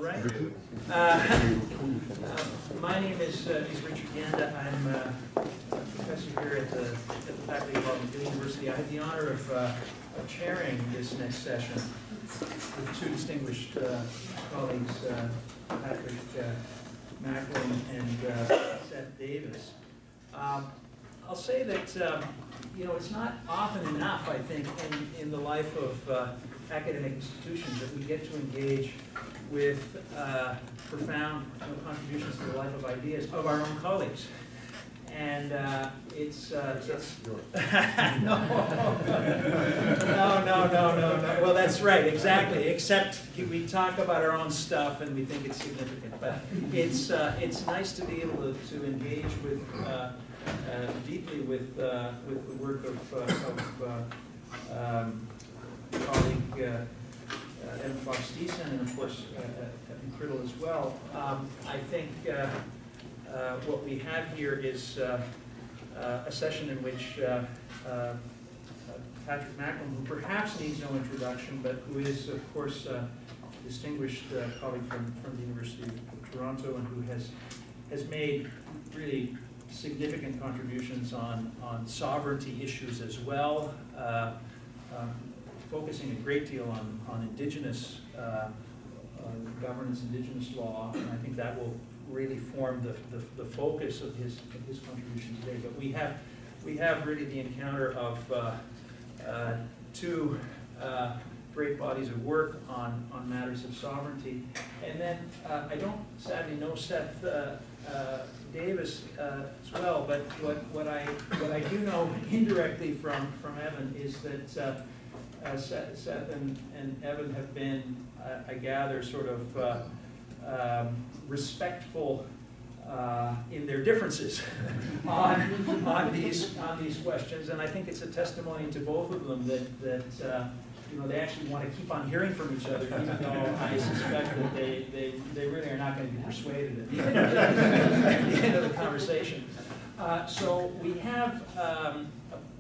right. My name is Richard Ganda. I'm a professor here at the Faculty of Law at McGill University. I have the honor of chairing this next session with two distinguished colleagues, Patrick Macklin and Seth Davis. I'll say that it's not often enough, I think, in the life of academic institutions that we get to engage with profound contributions to the life of ideas of our own colleagues. And it's no. Well, that's right, exactly. Except we talk about our own stuff and we think it's significant. But it's nice to be able to engage with deeply with the work of colleague Evan Fox-Decent and of course Criddle as well. I think what we have here is a session in which Patrick Macklin, who perhaps needs no introduction, but who is of course a distinguished colleague from the University of Toronto and who has made really significant contributions on sovereignty issues as well, focusing a great deal on Indigenous governance, Indigenous law, and I think that will really form the focus of his contribution today. But we have really the encounter of two great bodies of work on matters of sovereignty, and then I don't sadly know Seth Davis as well, but what I do know indirectly from Evan is that Seth and Evan have been, I gather, sort of respectful in their differences on these questions, and I think it's a testimony to both of them that they actually want to keep on hearing from each other, even though I suspect that they really are not going to be persuaded at the end of the conversation. So we have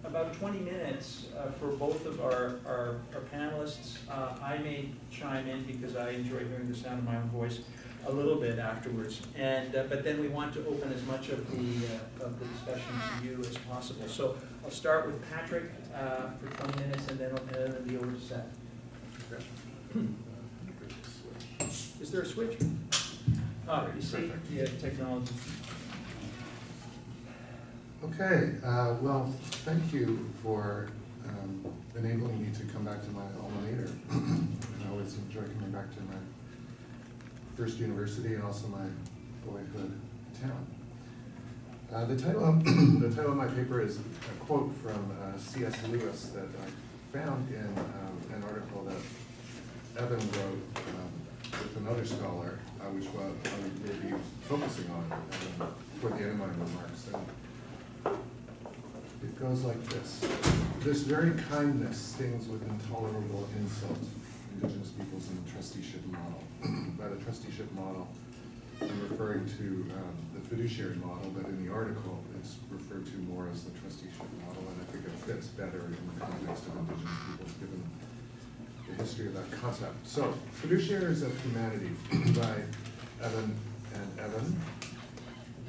about 20 minutes for both of our panelists. I may chime in because I enjoy hearing the sound of my own voice a little bit afterwards, and but then we want to open as much of the discussion to you as possible. So I'll start with Patrick for 20 minutes, and then I'll be over to Seth. Is there a switch? Oh, you see, yeah, technology. Okay, well, thank you for enabling me to come back to my alma mater. I always enjoy coming back to my first university and also my boyhood town. The title of my paper is a quote from C.S. Lewis that I found in an article that Evan wrote with another scholar, which I will be focusing on toward the end of my remarks. And it goes like this. This very kindness stings with intolerable insult Indigenous peoples in the Trusteeship Model. By the Trusteeship Model, I'm referring to the Fiduciary Model, but in the article it's referred to more as the Trusteeship Model, and I think it fits better in the context of Indigenous peoples given the history of that concept. So, Fiduciaries of Humanity by Evan and Evan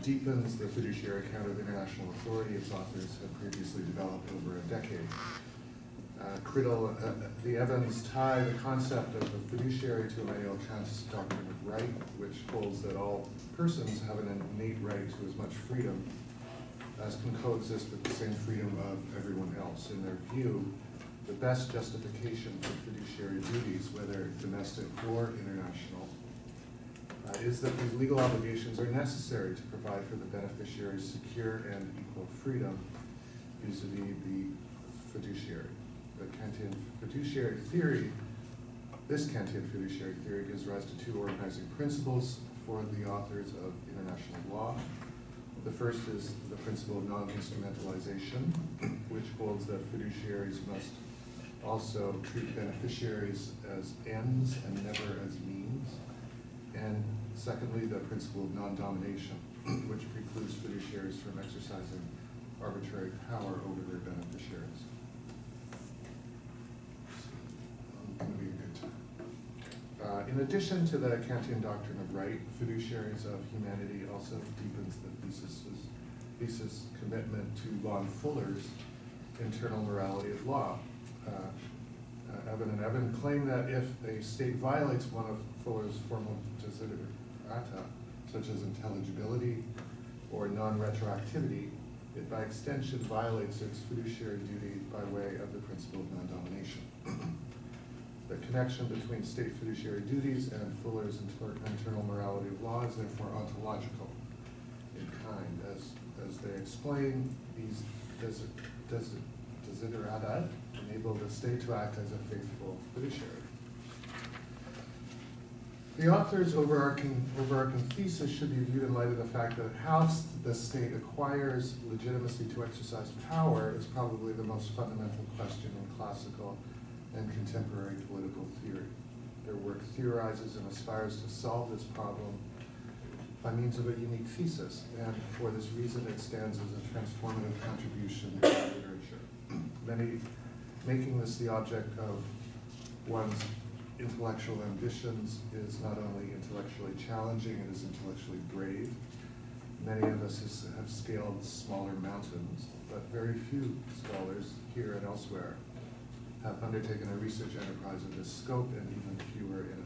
deepens the fiduciary account of international authority its authors had previously developed over a decade. Criddle, the Evans tie the concept of the fiduciary to Immanuel Kant's Doctrine of Right, which holds that all persons have an innate right to as much freedom as can coexist with the same freedom of everyone else. In their view, the best justification for fiduciary duties, whether domestic or international, is that these legal obligations are necessary to provide for the beneficiary's secure and equal freedom vis-a-vis the fiduciary. The Kantian fiduciary theory, this Kantian fiduciary theory gives rise to two organizing principles for the authors of international law. The first is the principle of non-instrumentalization, which holds that fiduciaries must also treat beneficiaries as ends and never as means. And secondly, the principle of non-domination, which precludes fiduciaries from exercising arbitrary power over their beneficiaries. It's going to be a good time. In In addition to the Kantian doctrine of right, Fiduciaries of Humanity also deepens the thesis commitment to Lon Fuller's internal morality of law. Evan and Evan claim that if a state violates one of Fuller's formal desiderata, such as intelligibility or non-retroactivity, it by extension violates its fiduciary duty by way of the principle of non-domination. The connection between state fiduciary duties and Fuller's internal morality of law is therefore ontological in kind. As they explain, these desiderata enable the state to act as a faithful fiduciary. The author's overarching thesis should be viewed in light of the fact that how the state acquires legitimacy to exercise power is probably the most fundamental question in classical and contemporary political theory. Their work theorizes and aspires to solve this problem by means of a unique thesis, and for this reason it stands as a transformative contribution to literature. Making this the object of one's intellectual ambitions is not only intellectually challenging, it is intellectually brave. Many of us have scaled smaller mountains, but very few scholars here and elsewhere have undertaken a research enterprise of this scope, and even fewer in a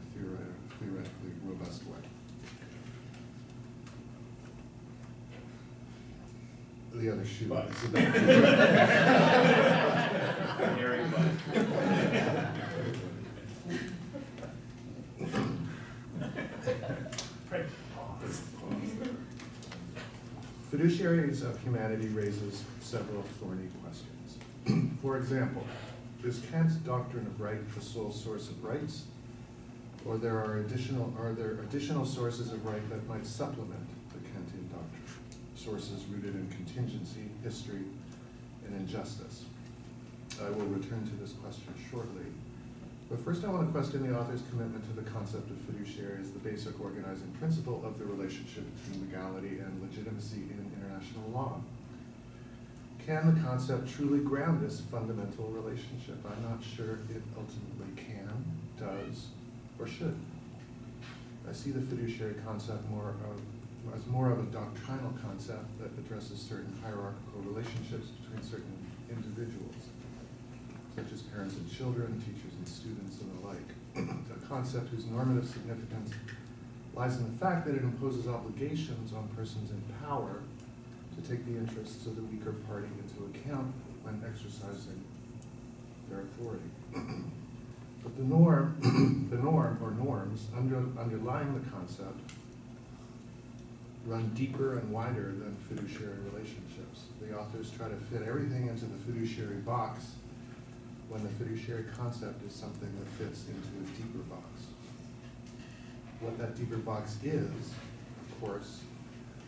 theoretically robust way. The other shoe. Fiduciaries of Humanity raises several thorny questions. For example, is Kant's doctrine of right the sole source of rights, or are there additional sources of right that might supplement the Kantian doctrine? Sources rooted in contingency, history, and injustice. I will return to this question shortly. But first I want to question the author's commitment to the concept of fiduciary as the basic organizing principle of the relationship between legality and legitimacy in international law. Can the concept truly ground this fundamental relationship? I'm not sure it ultimately can, does, or should. I see the fiduciary concept as more of a doctrinal concept that addresses certain hierarchical relationships between certain individuals, such as parents and children, teachers and students, and the like. A concept whose normative significance lies in the fact that it imposes obligations on persons in power to take the interests of the weaker party into account when exercising their authority. But the norm or norms underlying the concept run deeper and wider than fiduciary relationships. The authors try to fit everything into the fiduciary box when the fiduciary concept is something that fits into a deeper box. What that deeper box is, of course,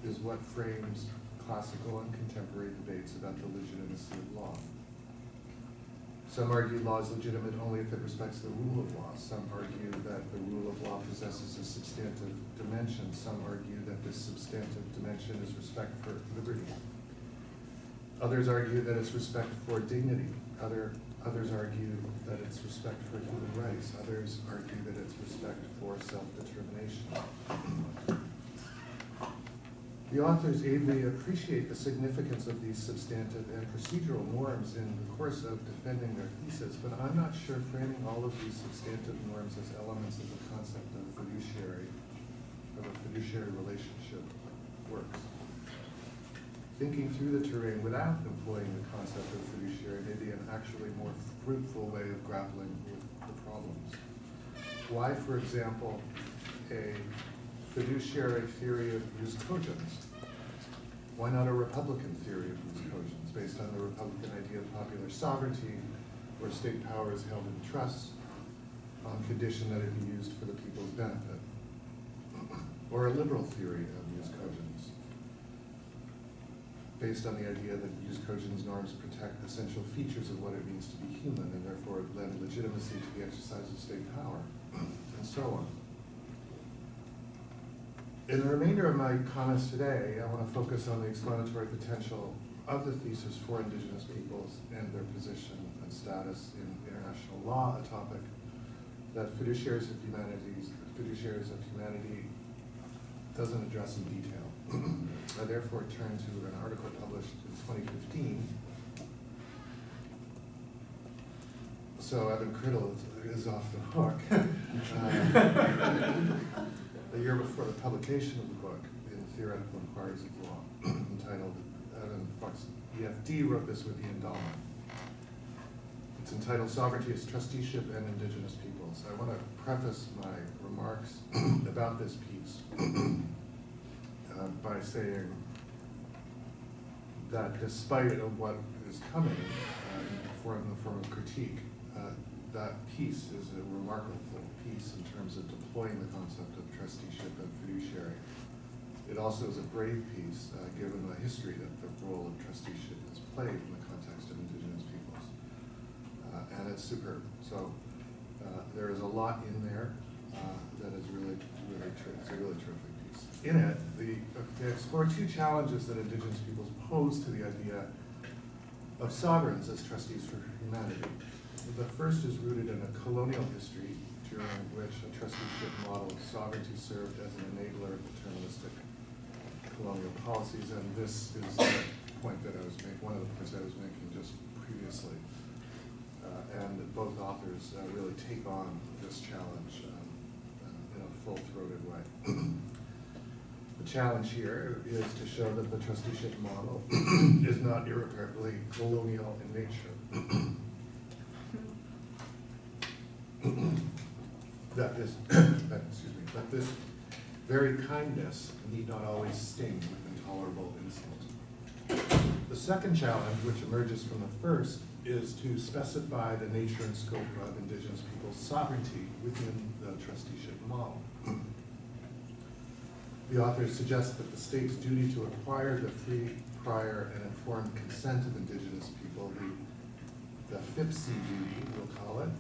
is what frames classical and contemporary debates about the legitimacy of law. Some argue law is legitimate only if it respects the rule of law. Some argue that the rule of law possesses a substantive dimension. Some argue that this substantive dimension is respect for liberty. Others argue that it's respect for dignity. Others argue that it's respect for human rights. Others argue that it's respect for self-determination. The authors ably appreciate the significance of these substantive and procedural norms in the course of defending their thesis, but I'm not sure framing all of these substantive norms as elements of the concept of a fiduciary relationship works. Thinking through the terrain without employing the concept of fiduciary may be an actually more fruitful way of grappling with the problems. Why, for example, a fiduciary theory of jus cogens? Why not a Republican theory of jus cogens based on the Republican idea of popular sovereignty, where state power is held in trust on condition that it be used for the people's benefit? Or a liberal theory of jus cogens based on the idea that jus cogens norms protect essential features of what it means to be human and therefore lend legitimacy to the exercise of state power, and so on. In the remainder of my comments today, I want to focus on the explanatory potential of the thesis for Indigenous peoples and their position and status in international law, a topic that Fiduciaries of Humanity doesn't address in detail. I therefore turn to an article published in 2015. So Evan Criddle is off the hook. A year before the publication of the book in Theoretical Inquiries of Law, entitled, Evan Fox, EFD wrote this with Ian Dahlman. It's entitled Sovereignty as Trusteeship and Indigenous Peoples. I want to preface my remarks about this piece by saying that despite of what is coming from the form of critique, that piece is a remarkable piece in terms of deploying the concept of trusteeship and fiduciary. It also is a brave piece, given the history that the role of trusteeship has played in the context of Indigenous peoples. And it's superb. So there is a lot in there that is really it's a really terrific piece. In it, they explore two challenges that Indigenous peoples pose to the idea of sovereigns as trustees for humanity. The first is rooted in a colonial history during which a trusteeship model of sovereignty served as an enabler of paternalistic colonial policies, and this is the point that I was making, one of the points I was making just previously. And both authors really take on this challenge in a full-throated way. The challenge here is to show that the trusteeship model is not irreparably colonial in nature. that this very kindness need not always sting with intolerable insult. The second challenge, which emerges from the first, is to specify the nature and scope of Indigenous people's sovereignty within the trusteeship model. The authors suggest that the state's duty to acquire the free, prior, and informed consent of Indigenous people, the FIPC duty, we'll call it,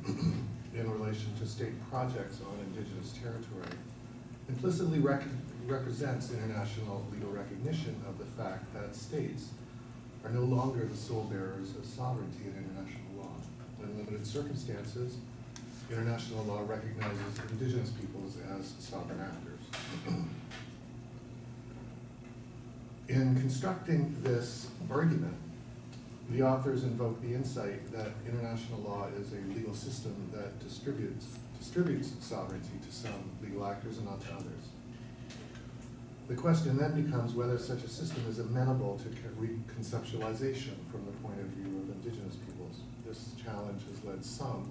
in relation to state projects on Indigenous territory, implicitly represents international legal recognition of the fact that states are no longer the sole bearers of sovereignty in international law. In limited circumstances, international law recognizes Indigenous peoples as sovereign actors. In constructing this argument, the authors invoke the insight that international law is a legal system that distributes sovereignty to some legal actors and not to others. The question then becomes whether such a system is amenable to reconceptualization from the point of view of Indigenous peoples. This challenge has led some,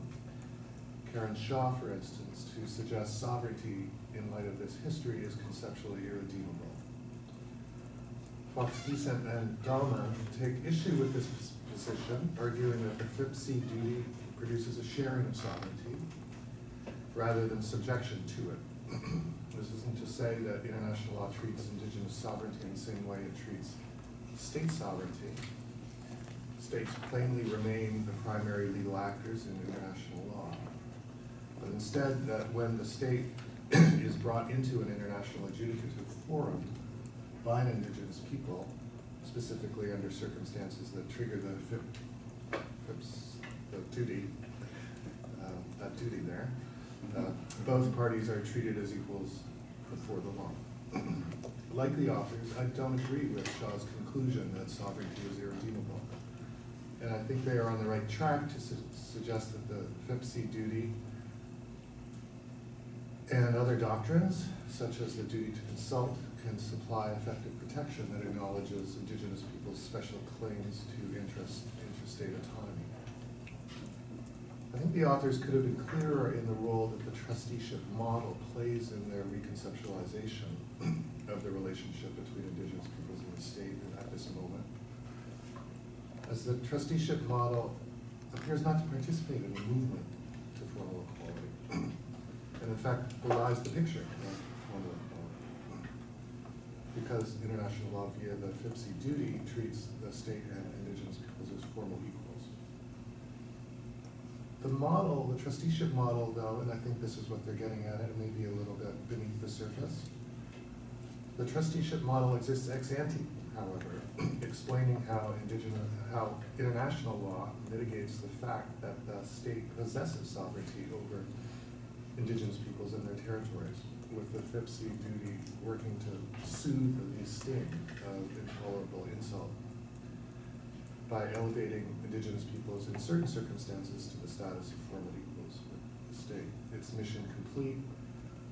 Karen Shaw for instance, to suggest sovereignty in light of this history is conceptually irredeemable. Fox-Decent and Prof take issue with this position, arguing that the FIPC duty produces a sharing of sovereignty rather than subjection to it. This isn't to say that international law treats Indigenous sovereignty in the same way it treats state sovereignty. States plainly remain the primary legal actors in international law, but instead that when the state is brought into an international adjudicative forum by an Indigenous people, specifically under circumstances that trigger the duty, that duty there, both parties are treated as equals before the law. Like the authors, I don't agree with Shaw's conclusion that sovereignty is irredeemable. And I think they are on the right track to suggest that the FIPC duty and other doctrines, such as the duty to consult, can supply effective protection that acknowledges Indigenous people's special claims to interstate autonomy. I think the authors could have been clearer in the role that the trusteeship model plays in their reconceptualization of the relationship between Indigenous peoples and the state at this moment. As the trusteeship model appears not to participate in the movement to formal equality, and in fact belies the picture of formal equality, because international law via the FIPC duty treats the state and Indigenous peoples as formal equals. The model, the trusteeship model though, and I think this is what they're getting at, it may be a little bit beneath the surface. The trusteeship model exists ex ante, however, explaining how international law mitigates the fact that the state possesses sovereignty over Indigenous peoples in their territories, with the FIPSI duty working to soothe the sting of intolerable insult by elevating Indigenous peoples in certain circumstances to the status of formal equals with the state. Its mission complete,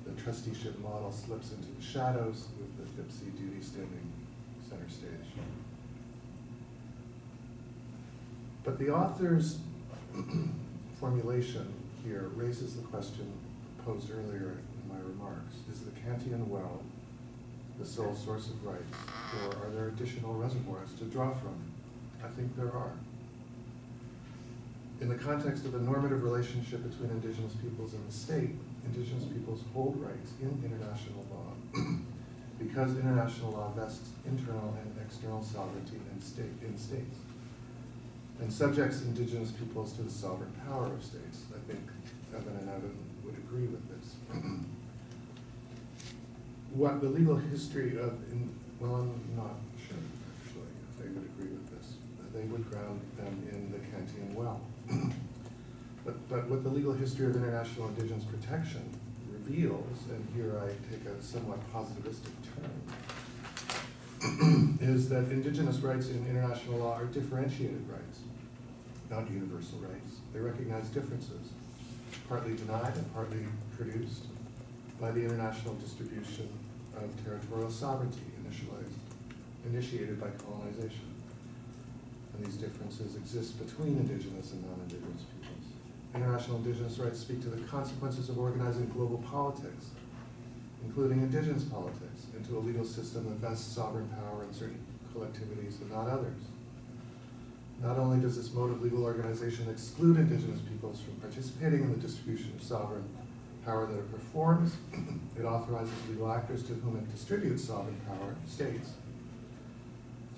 the trusteeship model slips into the shadows with the FIPSI duty standing center stage. But the author's formulation here raises the question posed earlier in my remarks. Is the Kantian well the sole source of rights, or are there additional reservoirs to draw from? I think there are. In the context of a normative relationship between Indigenous peoples and the state, Indigenous peoples hold rights in international law because international law vests internal and external sovereignty in states and subjects Indigenous peoples to the sovereign power of states. I think Evan and Evan would agree with this. What the legal history of, well, I'm not sure actually if they would agree with this. They would ground them in the Kantian well. But what the legal history of international Indigenous protection reveals, and here I take a somewhat positivistic turn, is that Indigenous rights in international law are differentiated rights, not universal rights. They recognize differences, partly denied and partly produced by the international distribution of territorial sovereignty initiated by colonization. And these differences exist between Indigenous and non-Indigenous peoples. International Indigenous rights speak to the consequences of organizing global politics, including Indigenous politics, into a legal system that vests sovereign power in certain collectivities and not others. Not only does this mode of legal organization exclude Indigenous peoples from participating in the distribution of sovereign power that it performs, it authorizes legal actors to whom it distributes sovereign power, states,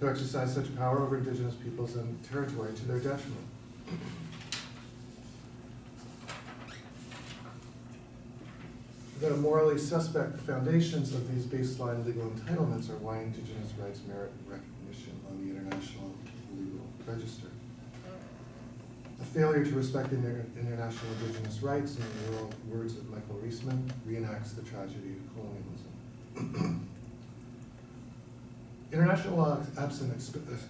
to exercise such power over Indigenous peoples and territory to their detriment. The morally suspect foundations of these baseline legal entitlements are why Indigenous rights merit recognition on the International Legal Register. A failure to respect international Indigenous rights, in the words of Michael Reisman, reenacts the tragedy of colonialism. International law, absent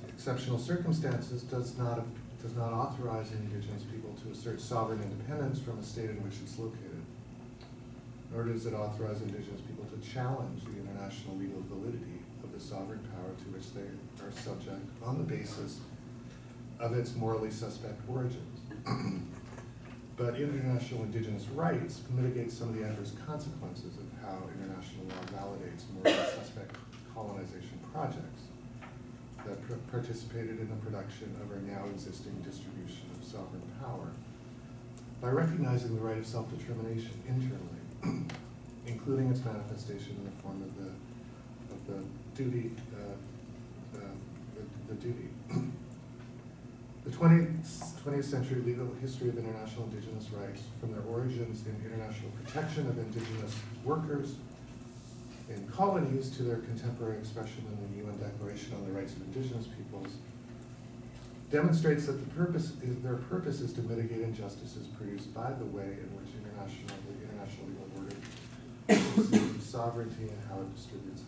exceptional circumstances, does not authorize Indigenous people to assert sovereign independence from a state in which it's located. Nor does it authorize Indigenous people to challenge the international legal validity of the sovereign power to which they are subject on the basis of its morally suspect origins. But international Indigenous rights mitigate some of the adverse consequences of how international law validates morally suspect colonization projects that participated in the production of our now existing distribution of sovereign power by recognizing the right of self-determination internally, including its manifestation in the form of the duty. The 20th century legal history of international Indigenous rights, from their origins in international protection of Indigenous workers in colonies to their contemporary expression in the UN Declaration on the Rights of Indigenous Peoples, demonstrates that their purpose is to mitigate injustices produced by the way in which the international legal order perceives sovereignty and how it distributes it.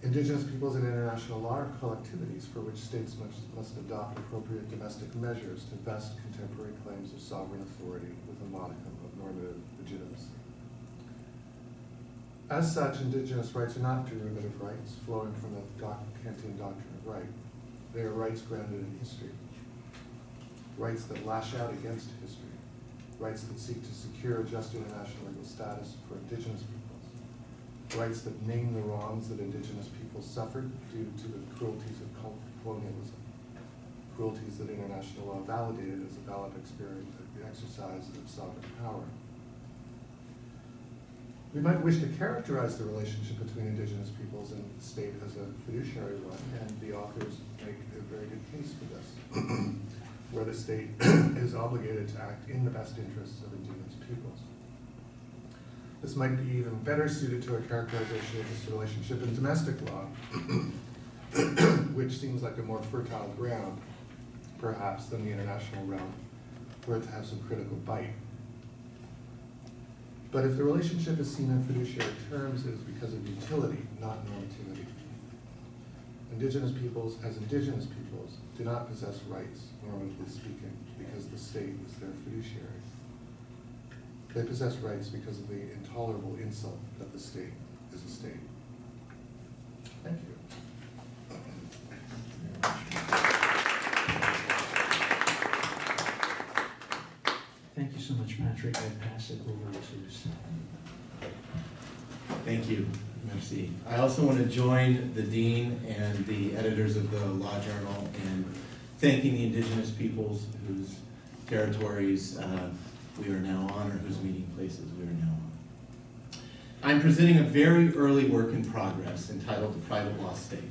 Indigenous peoples in international law are collectivities for which states must adopt appropriate domestic measures to vest contemporary claims of sovereign authority with a modicum of normative legitimacy. As such, Indigenous rights are not derivative rights flowing from the Kantian doctrine of right. They are rights grounded in history, rights that lash out against history, rights that seek to secure a just international legal status for Indigenous peoples, rights that name the wrongs that Indigenous peoples suffered due to the cruelties of colonialism, cruelties that international law validated as a valid experience of the exercise of sovereign power. We might wish to characterize the relationship between Indigenous peoples and the state as a fiduciary one, and the authors make a very good case for this, where the state is obligated to act in the best interests of Indigenous peoples. This might be even better suited to a characterization of this relationship in domestic law, which seems like a more fertile ground, perhaps, than the international realm, for it to have some critical bite. But if the relationship is seen in fiduciary terms, it is because of utility, not normativity. Indigenous peoples, as Indigenous peoples, do not possess rights, normatively speaking, because the state is their fiduciary. They possess rights because of the intolerable insult that the state is a state. Thank you. Thank you so much, Patrick. I pass it over to Sam. Thank you. Merci. I also want to join the Dean and the editors of the Law Journal in thanking the Indigenous peoples whose territories we are now on, or whose meeting places we are now on. I'm presenting a very early work in progress entitled The Private Law State.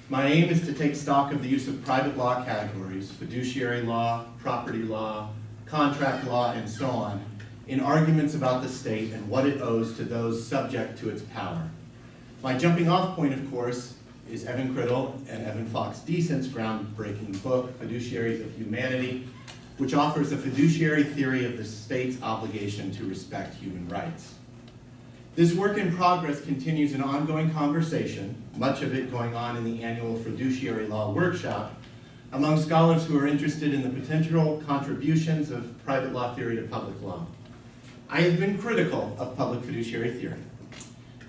My aim is to take stock of the use of private law categories, fiduciary law, property law, contract law, and so on, in arguments about the state and what it owes to those subject to its power. My jumping off point, of course, is Evan Criddle and Evan Fox-Decent's groundbreaking book, Fiduciaries of Humanity, which offers a fiduciary theory of the state's obligation to respect human rights. This work in progress continues an ongoing conversation, much of it going on in the annual Fiduciary Law Workshop, among scholars who are interested in the potential contributions of private law theory to public law. I have been critical of public fiduciary theory.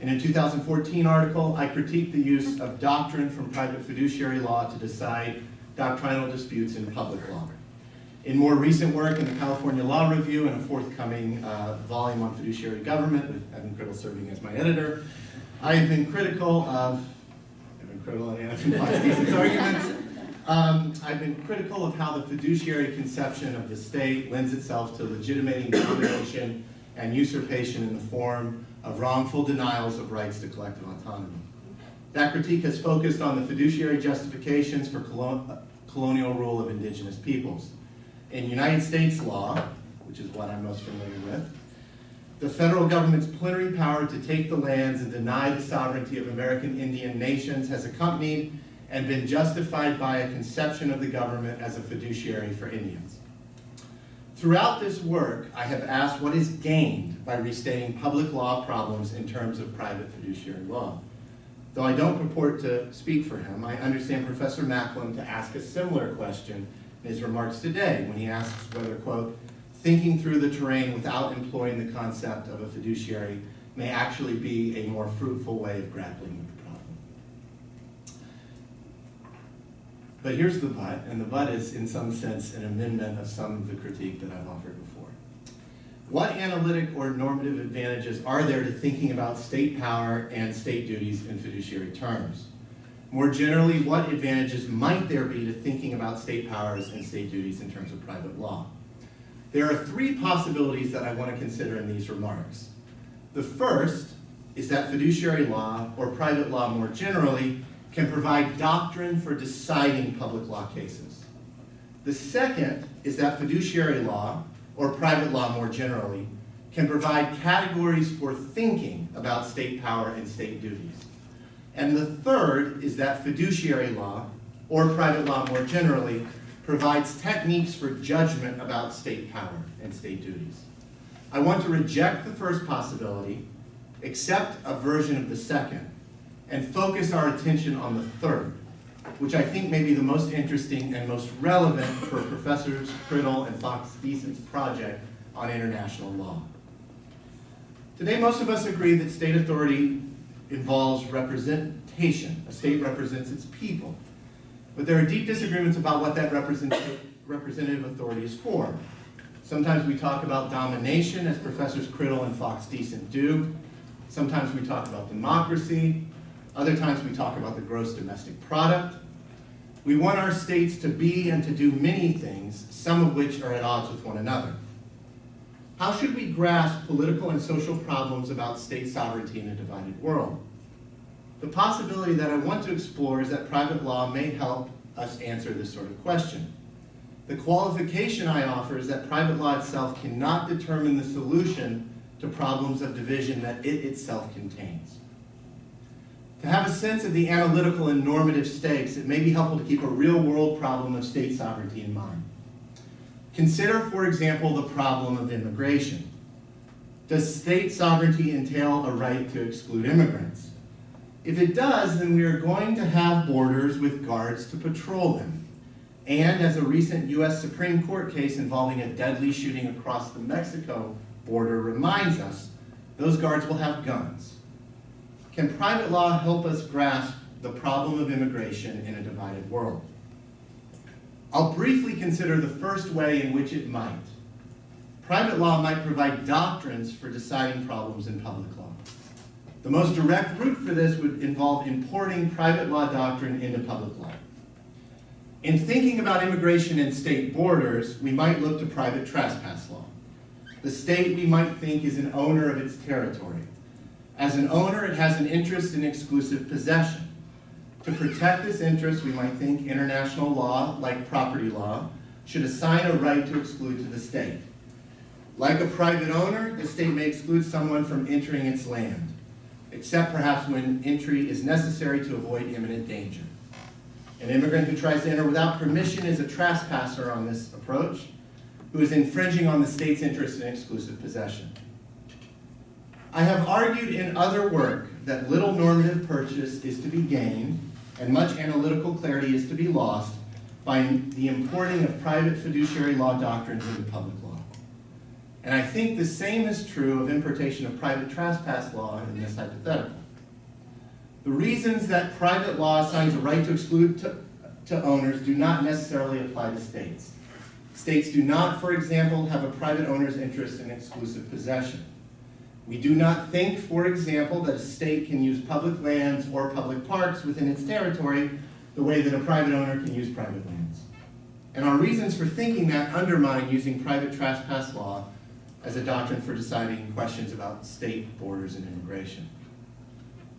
In a 2014 article, I critiqued the use of doctrine from private fiduciary law to decide doctrinal disputes in public law. In more recent work in the California Law Revue and a forthcoming volume on fiduciary government, with Evan Criddle serving as my editor, I have been critical of Evan Criddle and Evan Fox-Decent's arguments. I've been critical of how the fiduciary conception of the state lends itself to legitimating domination and usurpation in the form of wrongful denials of rights to collective autonomy. That critique has focused on the fiduciary justifications for colonial rule of Indigenous peoples. In United States law, which is what I'm most familiar with, the federal government's plenary power to take the lands and deny the sovereignty of American Indian nations has accompanied and been justified by a conception of the government as a fiduciary for Indians. Throughout this work, I have asked what is gained by restating public law problems in terms of private fiduciary law. Though I don't purport to speak for him, I understand Professor Macklem to ask a similar question in his remarks today when he asks whether, quote, thinking through the terrain without employing the concept of a fiduciary may actually be a more fruitful way of grappling with the problem. But here's the but, and the but is in some sense an amendment of some of the critique that I've offered before. What analytic or normative advantages are there to thinking about state power and state duties in fiduciary terms? More generally, what advantages might there be to thinking about state powers and state duties in terms of private law? There are three possibilities that I want to consider in these remarks. The first is that fiduciary law, or private law more generally, can provide doctrine for deciding public law cases. The second is that fiduciary law, or private law more generally, can provide categories for thinking about state power and state duties. And the third is that fiduciary law, or private law more generally, provides techniques for judgment about state power and state duties. I want to reject the first possibility, accept a version of the second, and focus our attention on the third, which I think may be the most interesting and most relevant for Professors Criddle and Fox-Decent's project on international law. Today, most of us agree that state authority involves representation. A state represents its people. But there are deep disagreements about what that representative authority is for. Sometimes we talk about domination, as Professors Criddle and Fox-Decent do. Sometimes we talk about democracy. Other times we talk about the gross domestic product. We want our states to be and to do many things, some of which are at odds with one another. How should we grasp political and social problems about state sovereignty in a divided world? The possibility that I want to explore is that private law may help us answer this sort of question. The qualification I offer is that private law itself cannot determine the solution to problems of division that it itself contains. To have a sense of the analytical and normative stakes, it may be helpful to keep a real-world problem of state sovereignty in mind. Consider, for example, the problem of immigration. Does state sovereignty entail a right to exclude immigrants? If it does, then we are going to have borders with guards to patrol them. And as a recent US Supreme Court case involving a deadly shooting across the Mexico border reminds us, those guards will have guns. Can private law help us grasp the problem of immigration in a divided world? I'll briefly consider the first way in which it might. Private law might provide doctrines for deciding problems in public law. The most direct route for this would involve importing private law doctrine into public law. In thinking about immigration and state borders, we might look to private trespass law. The state, we might think, is an owner of its territory. As an owner, it has an interest in exclusive possession. To protect this interest, we might think international law, like property law, should assign a right to exclude to the state. Like a private owner, the state may exclude someone from entering its land, except perhaps when entry is necessary to avoid imminent danger. An immigrant who tries to enter without permission is a trespasser on this approach, who is infringing on the state's interest in exclusive possession. I have argued in other work that little normative purchase is to be gained and much analytical clarity is to be lost by the importing of private fiduciary law doctrines into public law. And I think the same is true of importation of private trespass law in this hypothetical. The reasons that private law assigns a right to exclude to owners do not necessarily apply to states. States do not, for example, have a private owner's interest in exclusive possession. We do not think, for example, that a state can use public lands or public parks within its territory the way that a private owner can use private lands. And our reasons for thinking that undermine using private trespass law as a doctrine for deciding questions about state borders and immigration.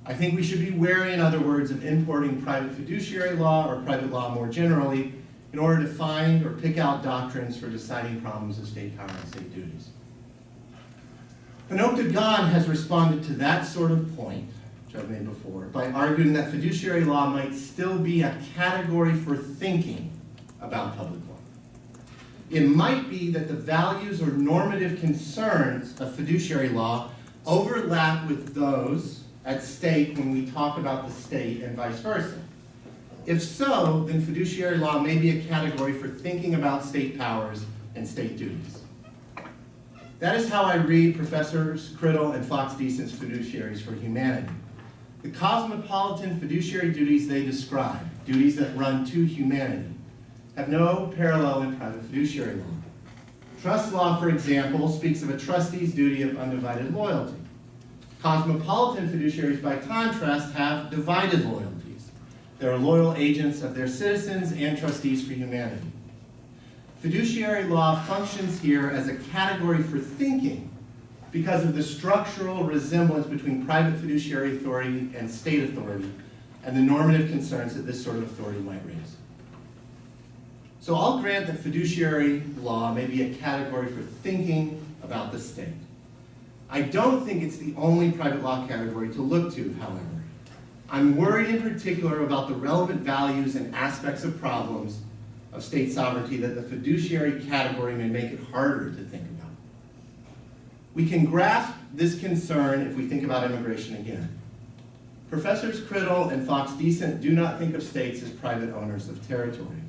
I think we should be wary, in other words, of importing private fiduciary law or private law more generally in order to find or pick out doctrines for deciding problems of state power and state duties. Panopticon has responded to that sort of point, which I've made before, by arguing that fiduciary law might still be a category for thinking about public law. It might be that the values or normative concerns of fiduciary law overlap with those at stake when we talk about the state and vice versa. If so, then fiduciary law may be a category for thinking about state powers and state duties. That is how I read Professors Criddle and Fox-Decent's Fiduciaries for Humanity. The cosmopolitan fiduciary duties they describe, duties that run to humanity, have no parallel in private fiduciary law. Trust law, for example, speaks of a trustee's duty of undivided loyalty. Cosmopolitan fiduciaries, by contrast, have divided loyalties. They are loyal agents of their citizens and trustees for humanity. Fiduciary law functions here as a category for thinking because of the structural resemblance between private fiduciary authority and state authority and the normative concerns that this sort of authority might raise. So I'll grant that fiduciary law may be a category for thinking about the state. I don't think it's the only private law category to look to, however. I'm worried in particular about the relevant values and aspects of problems of state sovereignty that the fiduciary category may make it harder to think about. We can grasp this concern if we think about immigration again. Professors Criddle and Fox-Decent do not think of states as private owners of territory.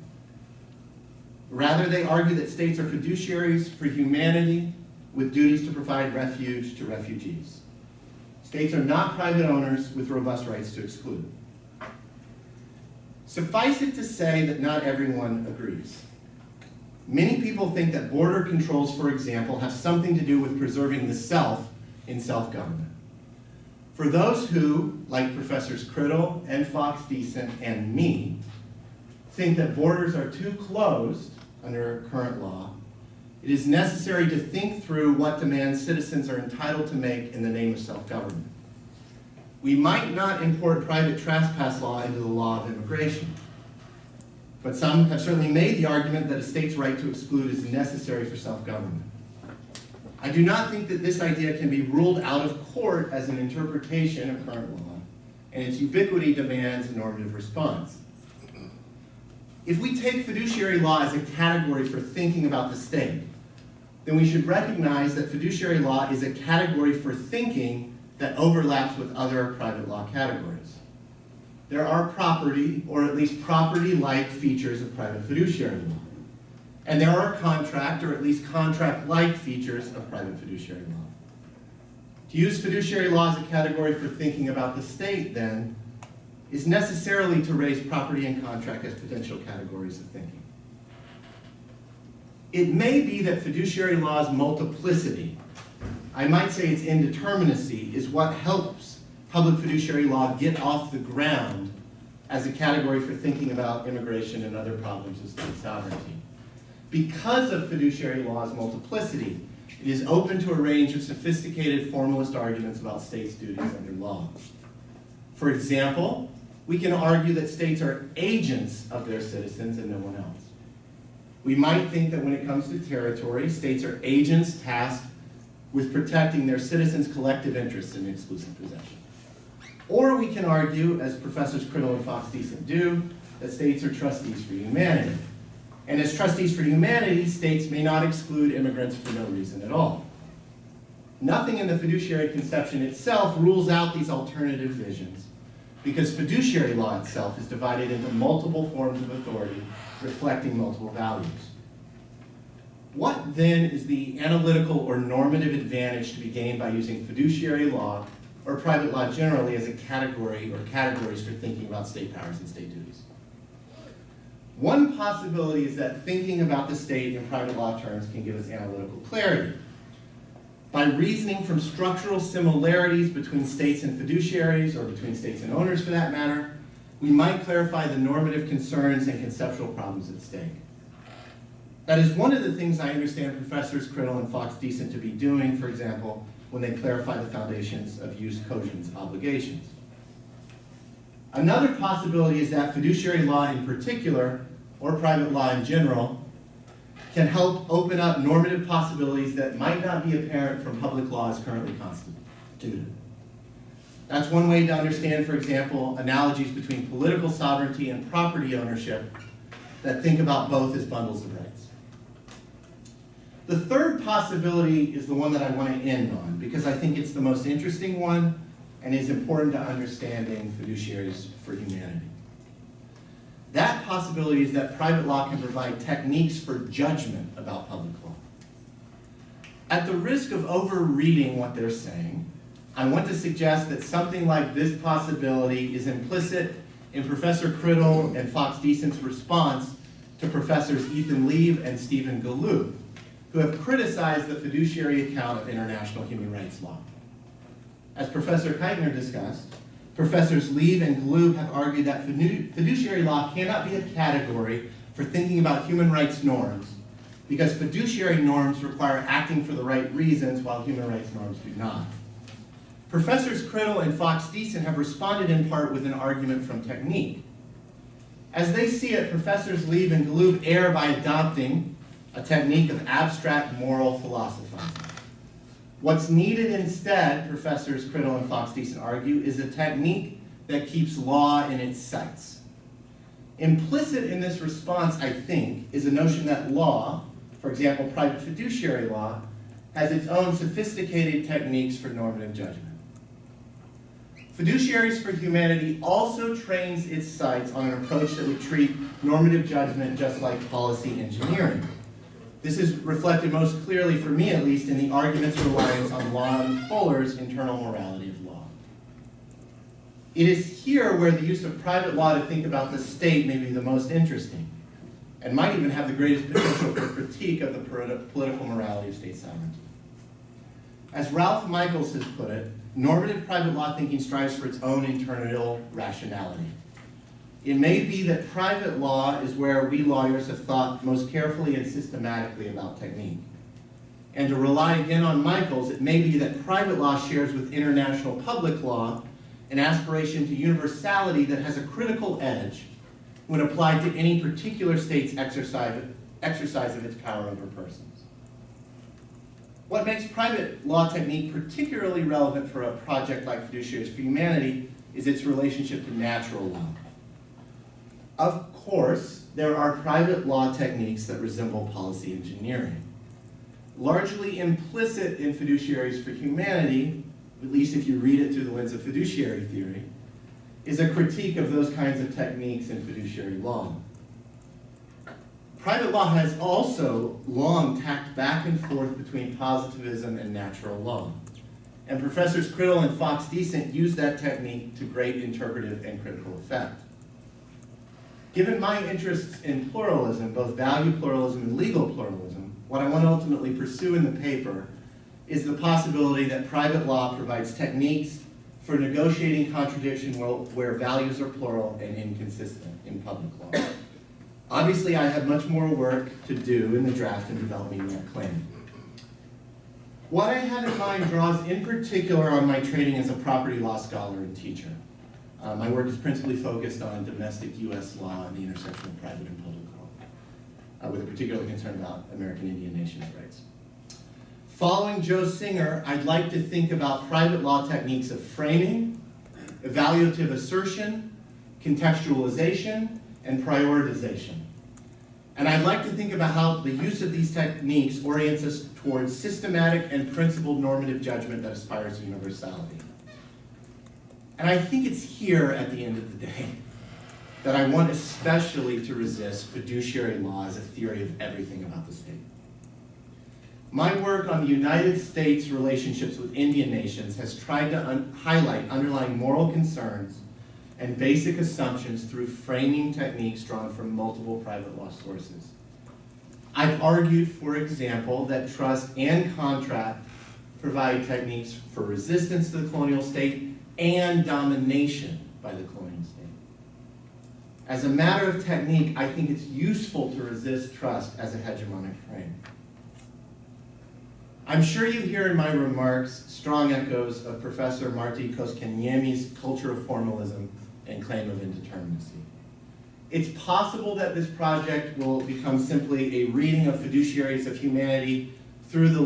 Rather, they argue that states are fiduciaries for humanity with duties to provide refuge to refugees. States are not private owners with robust rights to exclude. Suffice it to say that not everyone agrees. Many people think that border controls, for example, have something to do with preserving the self in self-government. For those who, like Professors Criddle and Fox-Decent and me, think that borders are too closed under current law, it is necessary to think through what demands citizens are entitled to make in the name of self-government. We might not import private trespass law into the law of immigration, but some have certainly made the argument that a state's right to exclude is necessary for self-government. I do not think that this idea can be ruled out of court as an interpretation of current law, and its ubiquity demands a normative response. If we take fiduciary law as a category for thinking about the state, then we should recognize that fiduciary law is a category for thinking that overlaps with other private law categories. There are property, or at least property-like features of private fiduciary law. And there are contract, or at least contract-like features of private fiduciary law. To use fiduciary law as a category for thinking about the state, then, is necessarily to raise property and contract as potential categories of thinking. It may be that fiduciary law's multiplicity, I might say its indeterminacy, is what helps public fiduciary law get off the ground as a category for thinking about immigration and other problems of state sovereignty. Because of fiduciary law's multiplicity, it is open to a range of sophisticated formalist arguments about states' duties under law. For example, we can argue that states are agents of their citizens and no one else. We might think that when it comes to territory, states are agents tasked with protecting their citizens' collective interests in exclusive possession. Or we can argue, as Professors Criddle and Fox-Decent do, that states are trustees for humanity. And as trustees for humanity, states may not exclude immigrants for no reason at all. Nothing in the fiduciary conception itself rules out these alternative visions, because fiduciary law itself is divided into multiple forms of authority reflecting multiple values. What then is the analytical or normative advantage to be gained by using fiduciary law or private law generally as a category or categories for thinking about state powers and state duties? One possibility is that thinking about the state in private law terms can give us analytical clarity. By reasoning from structural similarities between states and fiduciaries, or between states and owners for that matter, we might clarify the normative concerns and conceptual problems at stake. That is one of the things I understand Professors Criddle and Fox-Decent to be doing, for example, when they clarify the foundations of jus cogens obligations. Another possibility is that fiduciary law in particular, or private law in general, can help open up normative possibilities that might not be apparent from public laws currently constituted. That's one way to understand, for example, analogies between political sovereignty and property ownership that think about both as bundles of rights. The third possibility is the one that I want to end on, because I think it's the most interesting one and is important to understanding fiduciaries for humanity. That possibility is that private law can provide techniques for judgment about public law. At the risk of overreading what they're saying, I want to suggest that something like this possibility is implicit in Professor Criddle and Fox-Decent's response to Professors Ethan Lieb and Stephen Gallup, who have criticized the fiduciary account of international human rights law. As Professor Keitner discussed, Professors Lieb and Gallup have argued that fiduciary law cannot be a category for thinking about human rights norms, because fiduciary norms require acting for the right reasons while human rights norms do not. Professors Criddle and Fox-Decent have responded in part with an argument from technique. As they see it, Professors Lieb and Gallup err by adopting a technique of abstract moral philosophizing. What's needed instead, Professors Criddle and Fox-Decent argue, is a technique that keeps law in its sights. Implicit in this response, I think, is a notion that law, for example, private fiduciary law, has its own sophisticated techniques for normative judgment. Fiduciaries for Humanity also trains its sights on an approach that would treat normative judgment just like policy engineering. This is reflected most clearly, for me at least, in the argument's reliance on Lon Fuller's internal morality of law. It is here where the use of private law to think about the state may be the most interesting, and might even have the greatest potential for critique of the political morality of state sovereignty. As Ralph Michaels has put it, normative private law thinking strives for its own internal rationality. It may be that private law is where we lawyers have thought most carefully and systematically about technique. And to rely again on Michaels, it may be that private law shares with international public law an aspiration to universality that has a critical edge when applied to any particular state's exercise of its power over persons. What makes private law technique particularly relevant for a project like Fiduciaries for Humanity is its relationship to natural law. Of course, there are private law techniques that resemble policy engineering. largely implicit in Fiduciaries for Humanity, at least if you read it through the lens of fiduciary theory, is a critique of those kinds of techniques in fiduciary law. Private law has also long tacked back and forth between positivism and natural law. And Professors Criddle and Fox-Decent use that technique to great interpretive and critical effect. Given my interests in pluralism, both value pluralism and legal pluralism, what I want to ultimately pursue in the paper is the possibility that private law provides techniques for negotiating contradiction where values are plural and inconsistent in public law. Obviously, I have much more work to do in the draft in developing that claim. What I have in mind draws in particular on my training as a property law scholar and teacher. My work is principally focused on domestic U.S. law and the intersection of private and public law, with a particular concern about American Indian nations' rights. Following Joe Singer, I'd like to think about private law techniques of framing, evaluative assertion, contextualization, and prioritization. And I'd like to think about how the use of these techniques orients us towards systematic and principled normative judgment that aspires to universality. And I think it's here at the end of the day that I want especially to resist fiduciary law as a theory of everything about the state. My work on the United States' relationships with Indian nations has tried to highlight underlying moral concerns and basic assumptions through framing techniques drawn from multiple private law sources. I've argued, for example, that trust and contract provide techniques for resistance to the colonial state and domination by the colonial state. As a matter of technique, I think it's useful to resist trust as a hegemonic frame. I'm sure you hear in my remarks strong echoes of Professor Marty Koskaniemi's culture of formalism and claim of indeterminacy. It's possible that this project will become simply a reading of Fiduciaries of Humanity through the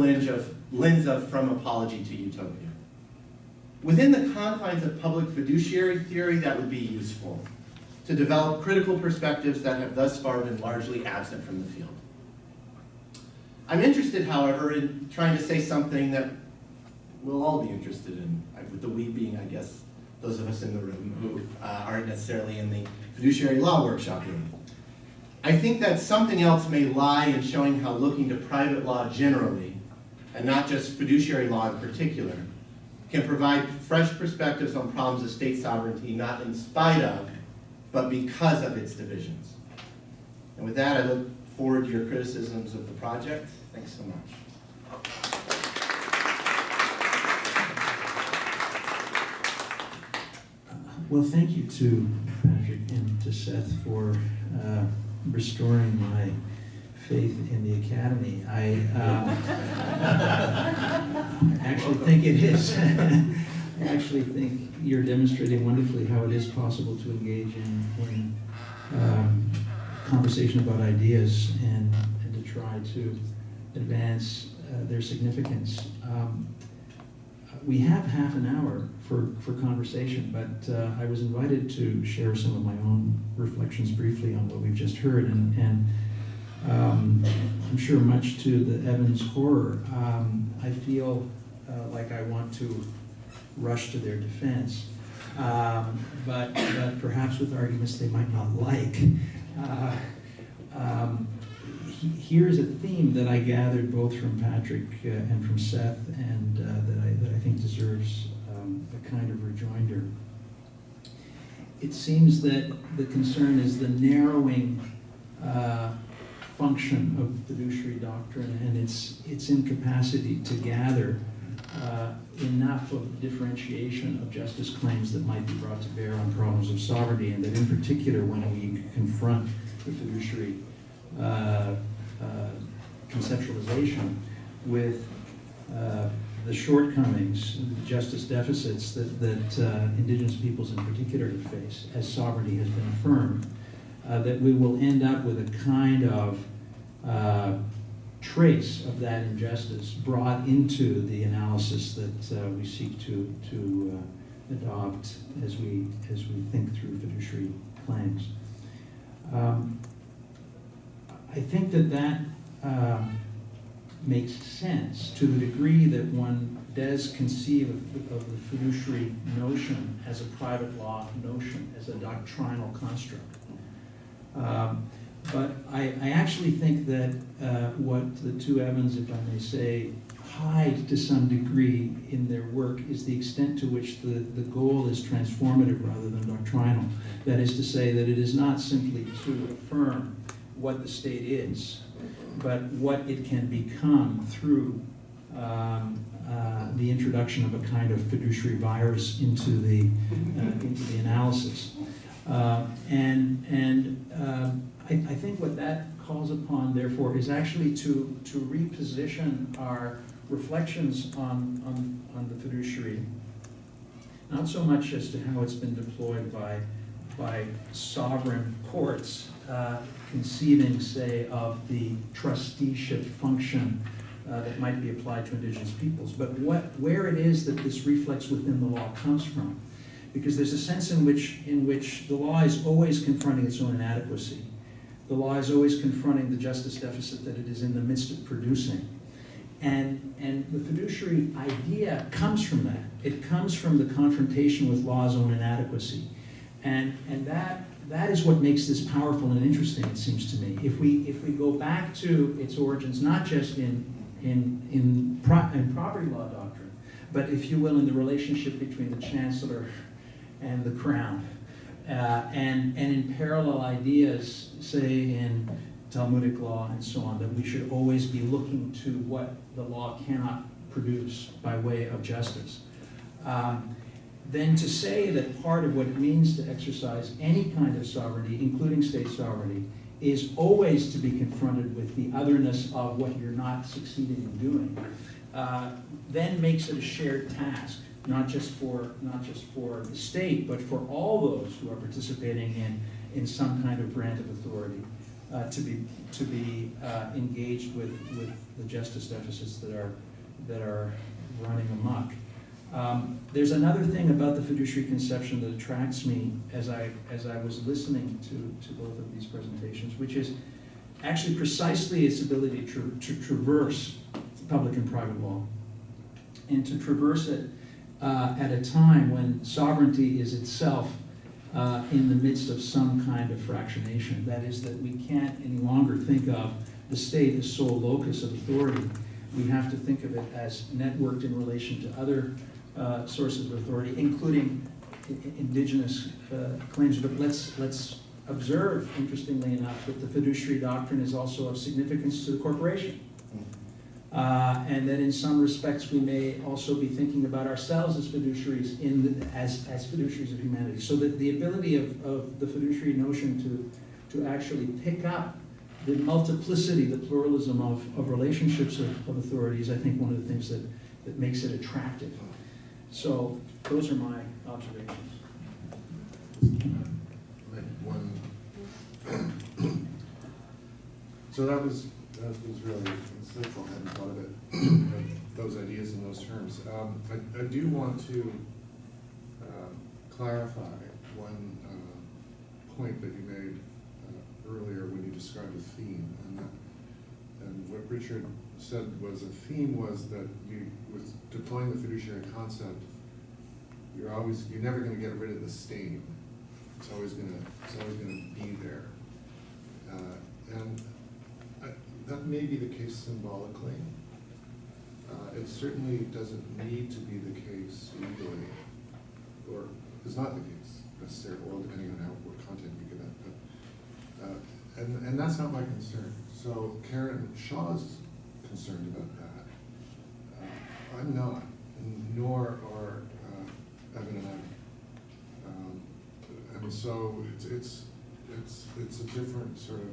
lens of From Apology to Utopia. Within the confines of public fiduciary theory, that would be useful to develop critical perspectives that have thus far been largely absent from the field. I'm interested, however, in trying to say something that we'll all be interested in, with the we being, I guess, those of us in the room who aren't necessarily in the fiduciary law workshop room. I think that something else may lie in showing how looking to private law generally, and not just fiduciary law in particular, can provide fresh perspectives on problems of state sovereignty, not in spite of, but because of its divisions. And with that, I look forward to your criticisms of the project. Thanks so much. Well, thank you to Patrick and to Seth for restoring my faith in the Academy. I actually think it is. I actually think you're demonstrating wonderfully how it is possible to engage in conversation about ideas and to try to advance their significance. We have half an hour for conversation, but I was invited to share some of my own reflections briefly on what we've just heard, and I'm sure much to the Evans' horror, I feel like I want to rush to their defense, but perhaps with arguments they might not like. Here's a theme that I gathered both from Patrick and from Seth, and that I think deserves a kind of rejoinder. It seems that the concern is the narrowing function of fiduciary doctrine and its incapacity to gather enough of differentiation of justice claims that might be brought to bear on problems of sovereignty, and that in particular when we confront the fiduciary conceptualization with the shortcomings, the justice deficits that Indigenous peoples in particular face as sovereignty has been affirmed, that we will end up with a kind of trace of that injustice brought into the analysis that we seek to adopt as we think through fiduciary claims. I think that makes sense to the degree that one does conceive of the fiduciary notion as a private law notion, as a doctrinal construct. But I actually think that what the two Evans, if I may say, hide to some degree in their work is the extent to which the goal is transformative rather than doctrinal. That is to say that it is not simply to affirm what the state is, but what it can become through the introduction of a kind of fiduciary virus into the analysis. I think what that calls upon, therefore, is actually to reposition our reflections on the fiduciary, not so much as to how it's been deployed by sovereign courts, conceiving, say, of the trusteeship function that might be applied to Indigenous peoples, but where it is that this reflex within the law comes from. Because there's a sense in which the law is always confronting its own inadequacy. The law is always confronting the justice deficit that it is in the midst of producing. And the fiduciary idea comes from that. It comes from the confrontation with law's own inadequacy. And that is what makes this powerful and interesting, it seems to me. If we go back to its origins, not just in property law doctrine, but if you will, in the relationship between the chancellor and the crown, and in parallel ideas, say in Talmudic law and so on, that we should always be looking to what the law cannot produce by way of justice. Then to say that part of what it means to exercise any kind of sovereignty, including state sovereignty, is always to be confronted with the otherness of what you're not succeeding in doing, then makes it a shared task, not just for the state, but for all those who are participating in some kind of grant of authority, to be engaged with the justice deficits that are running amok. There's another thing about the fiduciary conception that attracts me as I was listening to both of these presentations, which is actually precisely its ability to traverse public and private law, and to traverse it at a time when sovereignty is itself in the midst of some kind of fractionation. That is, that we can't any longer think of the state as sole locus of authority. We have to think of it as networked in relation to other sources of authority, including Indigenous claims. But let's observe, interestingly enough, that the fiduciary doctrine is also of significance to the corporation. And that in some respects we may also be thinking about ourselves as fiduciaries as fiduciaries of humanity. So that the ability of the fiduciary notion to actually pick up the multiplicity, the pluralism of relationships of authority is, I think, one of the things that makes it attractive. So those are my observations. So that was really insightful. I hadn't thought of it, those ideas in those terms. I do want to clarify one point that you made earlier when you described a theme, and what Richard said was a theme was that with deploying the fiduciary concept, you're never going to get rid of the stain. It's always going to be there, and that may be the case symbolically. It certainly doesn't need to be the case legally, or is not the case necessarily, well, depending on what content you give it. But and that's not my concern. So Karen Shaw's concerned about that. I'm not, nor are Evan and I. And so it's a different sort of.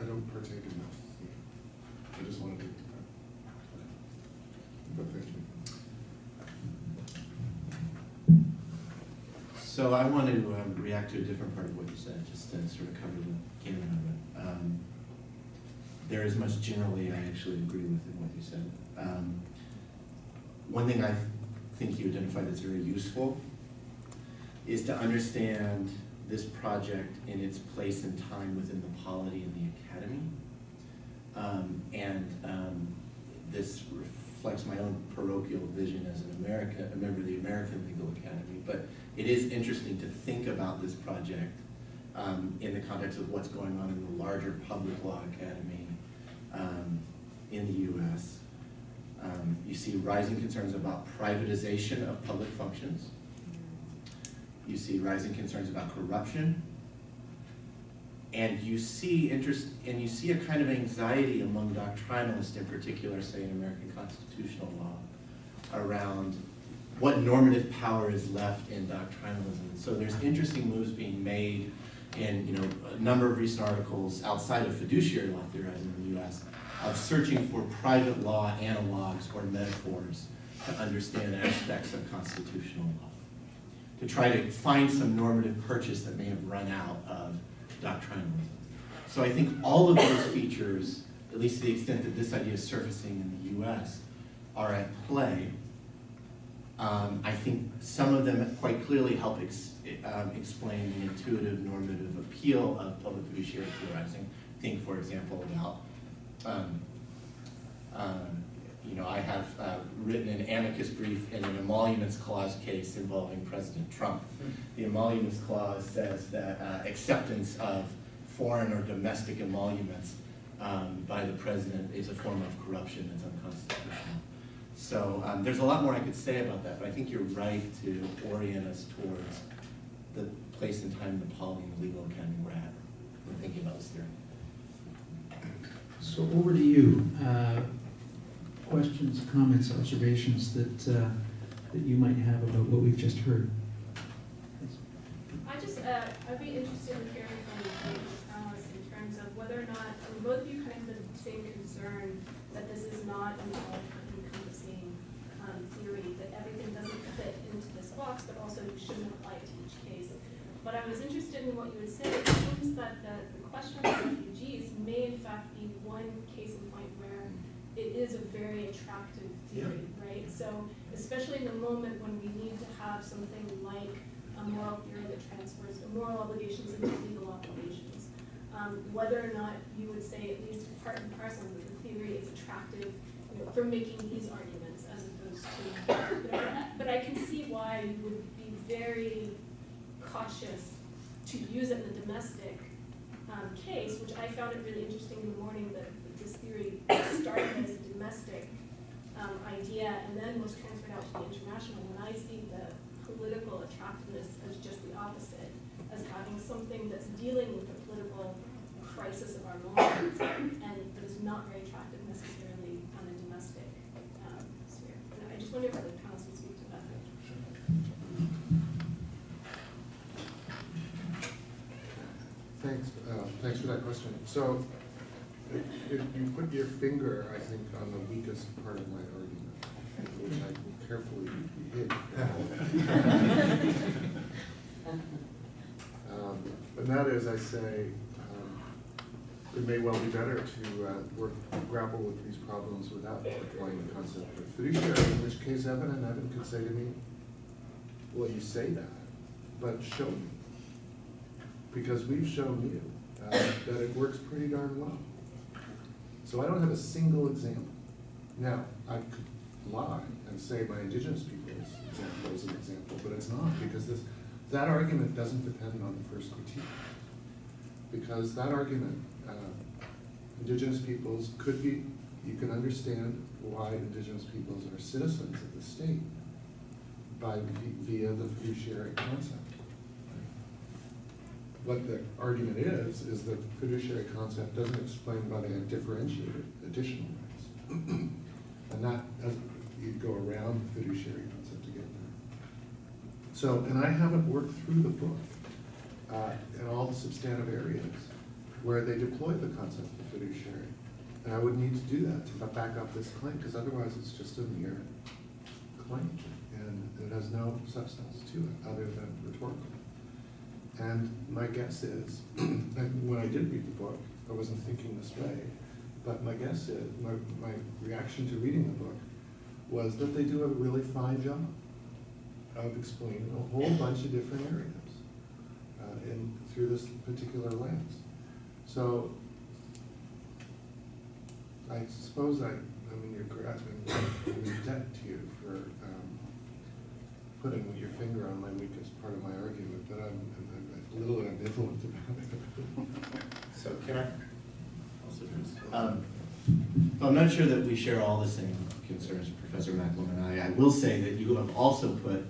I don't partake in that. I just wanted to. But thank you. So I want to react to a different part of what you said, just to sort of cover the gamut of it. There is much generally I actually agree with in what you said. One thing I think you identified that's very useful is to understand this project in its place and time within the polity and the academy. This reflects my own parochial vision as a member of the American Legal Academy, but it is interesting to think about this project in the context of what's going on in the larger public law academy in the US. You see rising concerns about privatization of public functions. You see rising concerns about corruption. And you see a kind of anxiety among doctrinalists in particular, say in American constitutional law, around what normative power is left in doctrinalism. So there's interesting moves being made in a number of recent articles outside of fiduciary law theorizing in the US of searching for private law analogs or metaphors to understand aspects of constitutional law, to try to find some normative purchase that may have run out of doctrinalism. So I think all of those features, at least to the extent that this idea is surfacing in the US, are at play. I think some of them quite clearly help explain the intuitive normative appeal of public fiduciary theorizing. Think, for example, about I have written an amicus brief in an emoluments clause case involving President Trump. The emoluments clause says that acceptance of foreign or domestic emoluments by the president is a form of corruption that's unconstitutional. So there's a lot more I could say about that, but I think you're right to orient us towards the place and time in the polity and the legal academy we're at when thinking about this theory. So over to you. Questions, comments, observations that you might have about what we've just heard. I'd be interested in hearing from the panelists in terms of whether or not, both of you kind of have the same concern that this is not an all-encompassing theory, that everything doesn't fit into this box, but also shouldn't apply to each case. But I was interested in what you would say. It seems that the question of refugees may in fact be one case in point where it is a very attractive theory, right? So especially in the moment when we need to have something like a moral theory that transfers the moral obligations into legal obligations, whether or not you would say, at least part and parcel, that the theory is attractive for making these arguments as opposed to, but I can see why you would be very cautious to use it in the domestic case, which I found it really interesting in the morning that this theory started as a domestic idea and then was transferred out to the international. When I see the political attractiveness as just the opposite, as having something that's dealing with the political crisis of our moment and that is not very attractive necessarily on a domestic sphere. And I just wonder if the panelists would speak to that. Thanks for that question. So, if you put your finger, I think, on the weakest part of my argument, which I will carefully hid. And that is, I say, it may well be better to grapple with these problems without applying the concept of fiduciary, in which case Evan could say to me, well, you say that, but show me. Because we've shown you that it works pretty darn well. So I don't have a single example. Now, I could lie and say my Indigenous people's example is an example, but it's not, because that argument doesn't depend on the first critique. Because that argument, Indigenous peoples could be, you can understand why Indigenous peoples are citizens of the state via the fiduciary concept. What the argument is that fiduciary concept doesn't explain why they have differentiated additional rights. And that, you go around the fiduciary concept to get there. So, and I haven't worked through the book in all the substantive areas where they deploy the concept of fiduciary. And I would need to do that to back up this claim, because otherwise it's just a mere claim. And it has no substance to it other than rhetorical. And my guess is, when I did read the book, I wasn't thinking this way, but my guess is, my reaction to reading the book was that they do a really fine job of explaining a whole bunch of different areas through this particular lens. So I suppose I'm in debt to you for putting your finger on my weakest part of my argument, but I'm a little ambivalent about it. So can I also just, I'm not sure that we share all the same concerns, Professor McGill and I. I will say that you have also put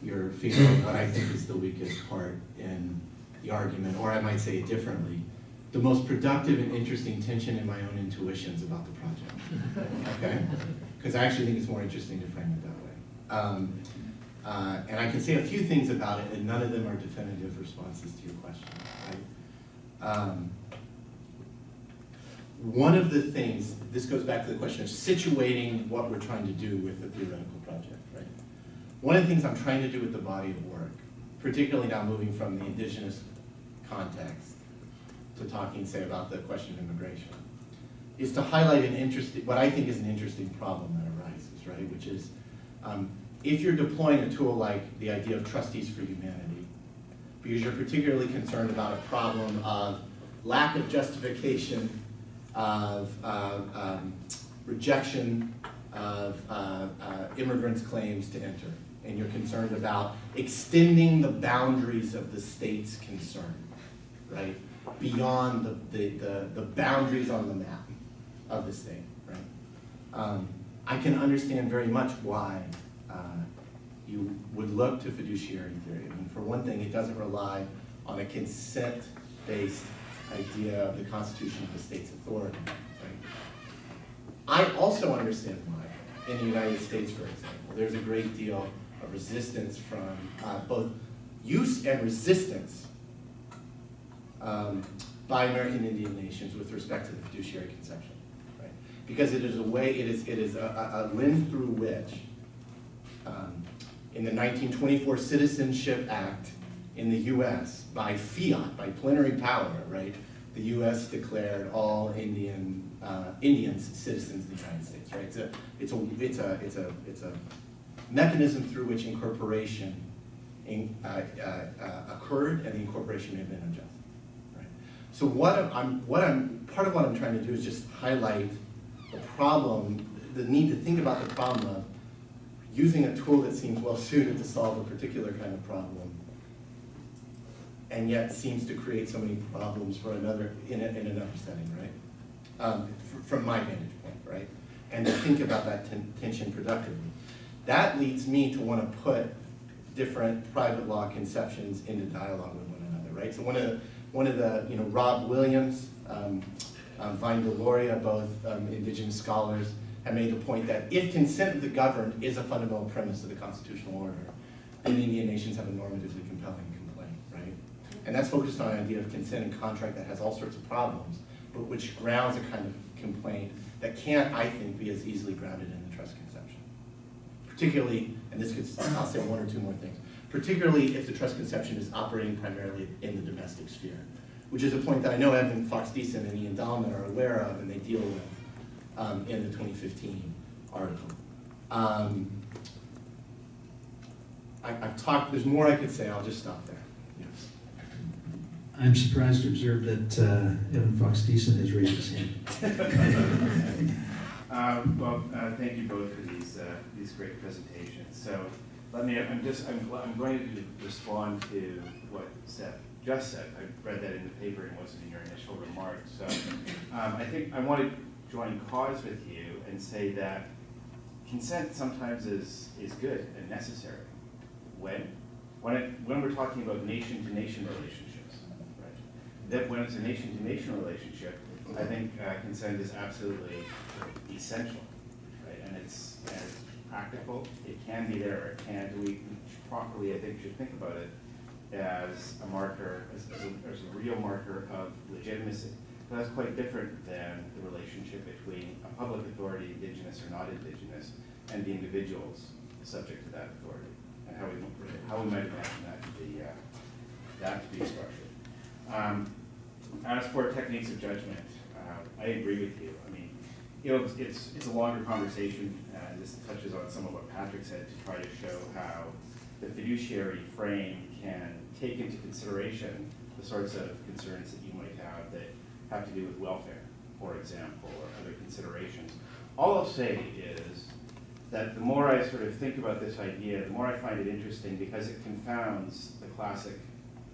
your finger on what I think is the weakest part in the argument, or I might say it differently, the most productive and interesting tension in my own intuitions about the project, okay? Because I actually think it's more interesting to frame it that way. And I can say a few things about it, and none of them are definitive responses to your question, right? One of the things, this goes back to the question of situating what we're trying to do with the theoretical project, right? One of the things I'm trying to do with the body of work, particularly now moving from the Indigenous context to talking, say, about the question of immigration, is to highlight what I think is an interesting problem that arises, right? Which is, if you're deploying a tool like the idea of Trustees for Humanity, because you're particularly concerned about a problem of lack of justification, of rejection of immigrants' claims to enter, and you're concerned about extending the boundaries of the state's concern, right? Beyond the boundaries on the map of the state, right? I can understand very much why you would look to fiduciary theory. I mean, for one thing, it doesn't rely on a consent-based idea of the constitution of the state's authority, right? I also understand why, in the United States, for example, there's a great deal of resistance from both use and resistance by American Indian nations with respect to the fiduciary conception, right? Because it is a way, it is a lens through which, in the 1924 Citizenship Act in the U.S., by fiat, by plenary power, right, the U.S. declared all Indians citizens of the United States, right? It's a mechanism through which incorporation occurred, and the incorporation may have been unjust. So part of what I'm trying to do is just highlight the problem, the need to think about the problem of using a tool that seems well suited to solve a particular kind of problem, and yet seems to create so many problems for another in another setting, right? From my vantage point, right? And to think about that tension productively. That leads me to want to put different private law conceptions into dialogue with one another, right? So one of the Rob Williams, Vine Deloria, both Indigenous scholars, have made the point that if consent of the governed is a fundamental premise of the constitutional order, then Indian nations have a normatively compelling complaint, right? And that's focused on an idea of consent and contract that has all sorts of problems, but which grounds a kind of complaint that can't, I think, be as easily grounded in the trust conception. Particularly, and I'll say one or two more things, particularly if the trust conception is operating primarily in the domestic sphere, which is a point that I know Evan Fox-Decent and Ian Dahlman are aware of and they deal with in the 2015 article. I've talked, there's more I could say, I'll just stop there. Yes. I'm surprised to observe that Evan Fox-Decent has raised his hand. Thank you both for these great presentations. So I'm going to respond to what Steph just said. I read that in the paper and wasn't in your initial remarks. So I think I want to join cause with you and say that consent sometimes is good and necessary when we're talking about nation-to-nation relationships, right? That when it's a nation-to-nation relationship, I think consent is absolutely essential, right? And it's practical. It can be there. It can't. We properly, I think, should think about it as a marker, as a real marker of legitimacy. But that's quite different than the relationship between a public authority, Indigenous or not Indigenous, and the individuals subject to that authority, and how we might imagine that to be structured. As for techniques of judgment, I agree with you. I mean, it's a longer conversation. This touches on some of what Patrick said to try to show how the fiduciary frame can take into consideration the sorts of concerns that you might have that have to do with welfare for example, or other considerations. All I'll say is that the more I sort of think about this idea, the more I find it interesting because it confounds the classic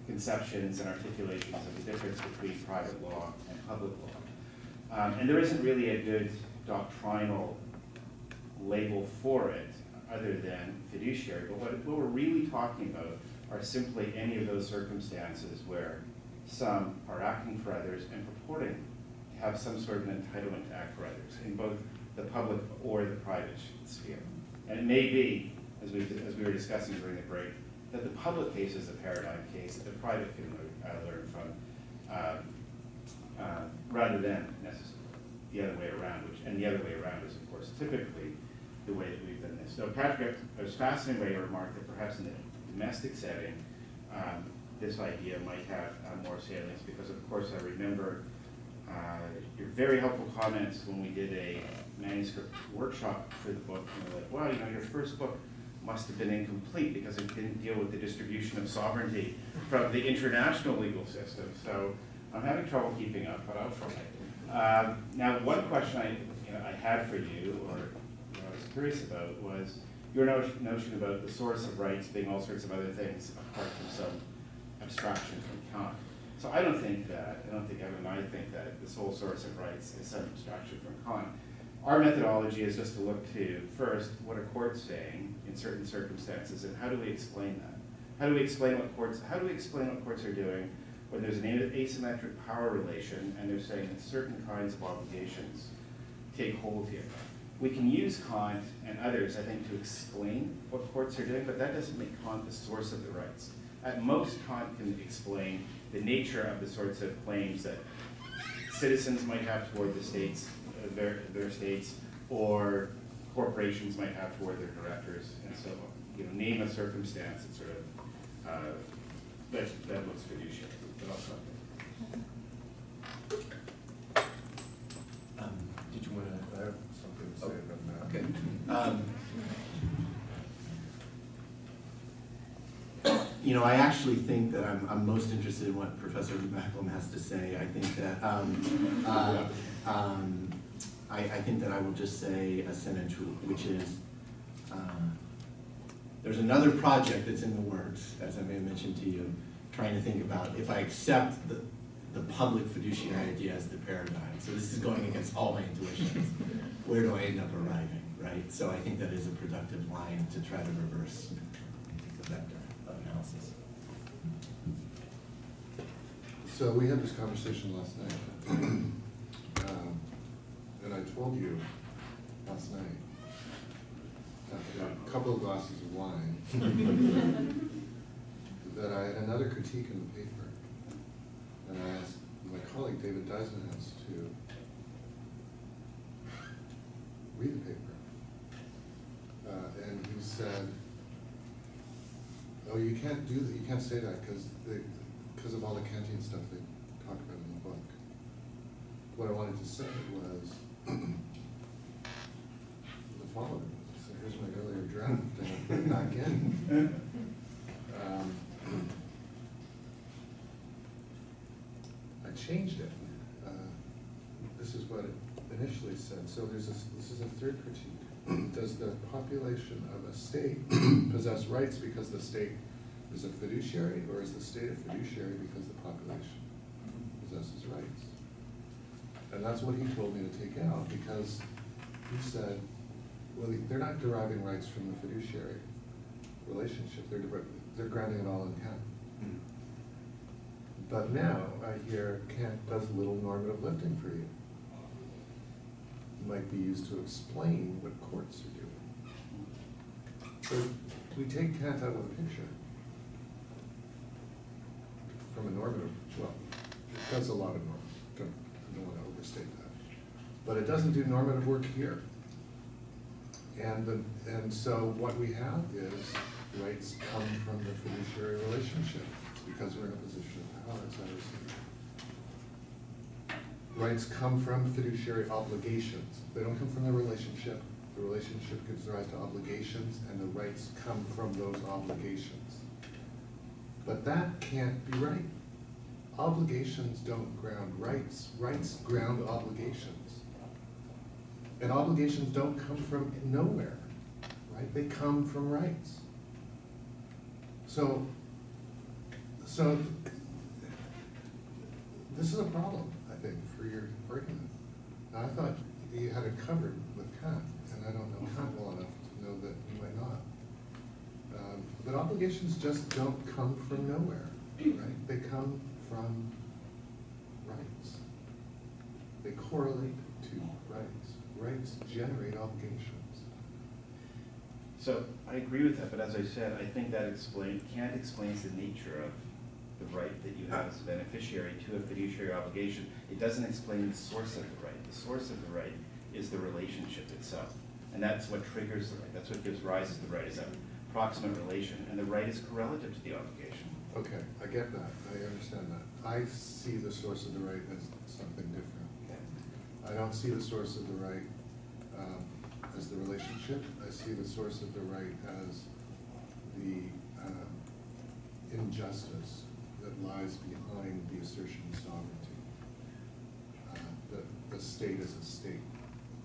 conceptions and articulations of the difference between private law and public law. And there isn't really a good doctrinal label for it other than fiduciary. But what we're really talking about are simply any of those circumstances where some are acting for others and purporting to have some sort of an entitlement to act for others in both the public or the private sphere. And it may be, as we were discussing during the break, that the public case is a paradigm case that the private can learn from, rather than necessarily the other way around, and the other way around is, of course, typically the way that we've done this. So Patrick, I was fascinated by your remark that perhaps in the domestic setting, this idea might have more salience, because of course I remember your very helpful comments when we did a manuscript workshop for the book, and we're like, wow, you know, your first book must have been incomplete because it didn't deal with the distribution of sovereignty from the international legal system. So I'm having trouble keeping up, but I'll try. Now, one question I had for you, or I was curious about, was your notion about the source of rights being all sorts of other things apart from some abstraction from Kant. So I don't think Evan and I think that the sole source of rights is some abstraction from Kant. Our methodology is just to look to, first, what are courts saying in certain circumstances, and how do we explain that? How do we explain what courts are doing when there's an asymmetric power relation and they're saying that certain kinds of obligations take hold here? We can use Kant and others, I think, to explain what courts are doing, but that doesn't make Kant the source of the rights. At most, Kant can explain the nature of the sorts of claims that citizens might have toward the states, their states, or corporations might have toward their directors, and so on. Name a circumstance that sort of that looks fiduciary. But I'll stop there. Did you want to? I have something to say about that. Okay. I actually think that I'm most interested in what Professor Macklem has to say. I think that I think that I will just say a sentence, which is there's another project that's in the works, as I may have mentioned to you, trying to think about if I accept the public fiduciary idea as the paradigm. So this is going against all my intuitions. Where do I end up arriving, right? So I think that is a productive line to try to reverse the vector of analysis. So we had this conversation last night, and I told you last night, after a couple of glasses of wine, that I had another critique in the paper, and I asked my colleague David Deisenhouse to read the paper, and he said, "Oh, you can't do that. You can't say that because of all the Kantian stuff they talk about in the book." What I wanted to say was the following. So here's my earlier draft, and I put it back in. I changed it. This is what it initially said. So this is a third critique. Does the population of a state possess rights because the state is a fiduciary, or is the state a fiduciary because the population possesses rights? And that's what he told me to take out, because he said, well, they're not deriving rights from the fiduciary relationship. They're grounding it all in Kant. But now I hear Kant does a little normative lifting for you. It might be used to explain what courts are doing. So we take Kant out of the picture from a normative, well, it does a lot of normative, don't want to overstate that. But it doesn't do normative work here. And so what we have is rights come from the fiduciary relationship. It's because we're in a position of power, as I was saying. Rights come from fiduciary obligations. They don't come from the relationship. The relationship gives rise to obligations, and the rights come from those obligations. But that can't be right. obligations don't ground rights. Rights ground obligations. And obligations don't come from nowhere, right? They come from rights. So this is a problem, I think, for your argument. Now, I thought you had it covered with Kant, and I don't know Kant well enough to know that you might not. But obligations just don't come from nowhere, right? They come from rights. They correlate to rights. Rights generate obligations. So I agree with that, but as I said, I think that Kant explains the nature of the right that you have as a beneficiary to a fiduciary obligation. It doesn't explain the source of the right. The source of the right is the relationship itself. And that's what triggers the right. That's what gives rise to the right, is a proximate relation, and the right is correlative to the obligation. Okay, I get that. I understand that. I see the source of the right as something different. Okay. I don't see the source of the right as the relationship. I see the source of the right as the injustice that lies behind the assertion of sovereignty. The state is a state,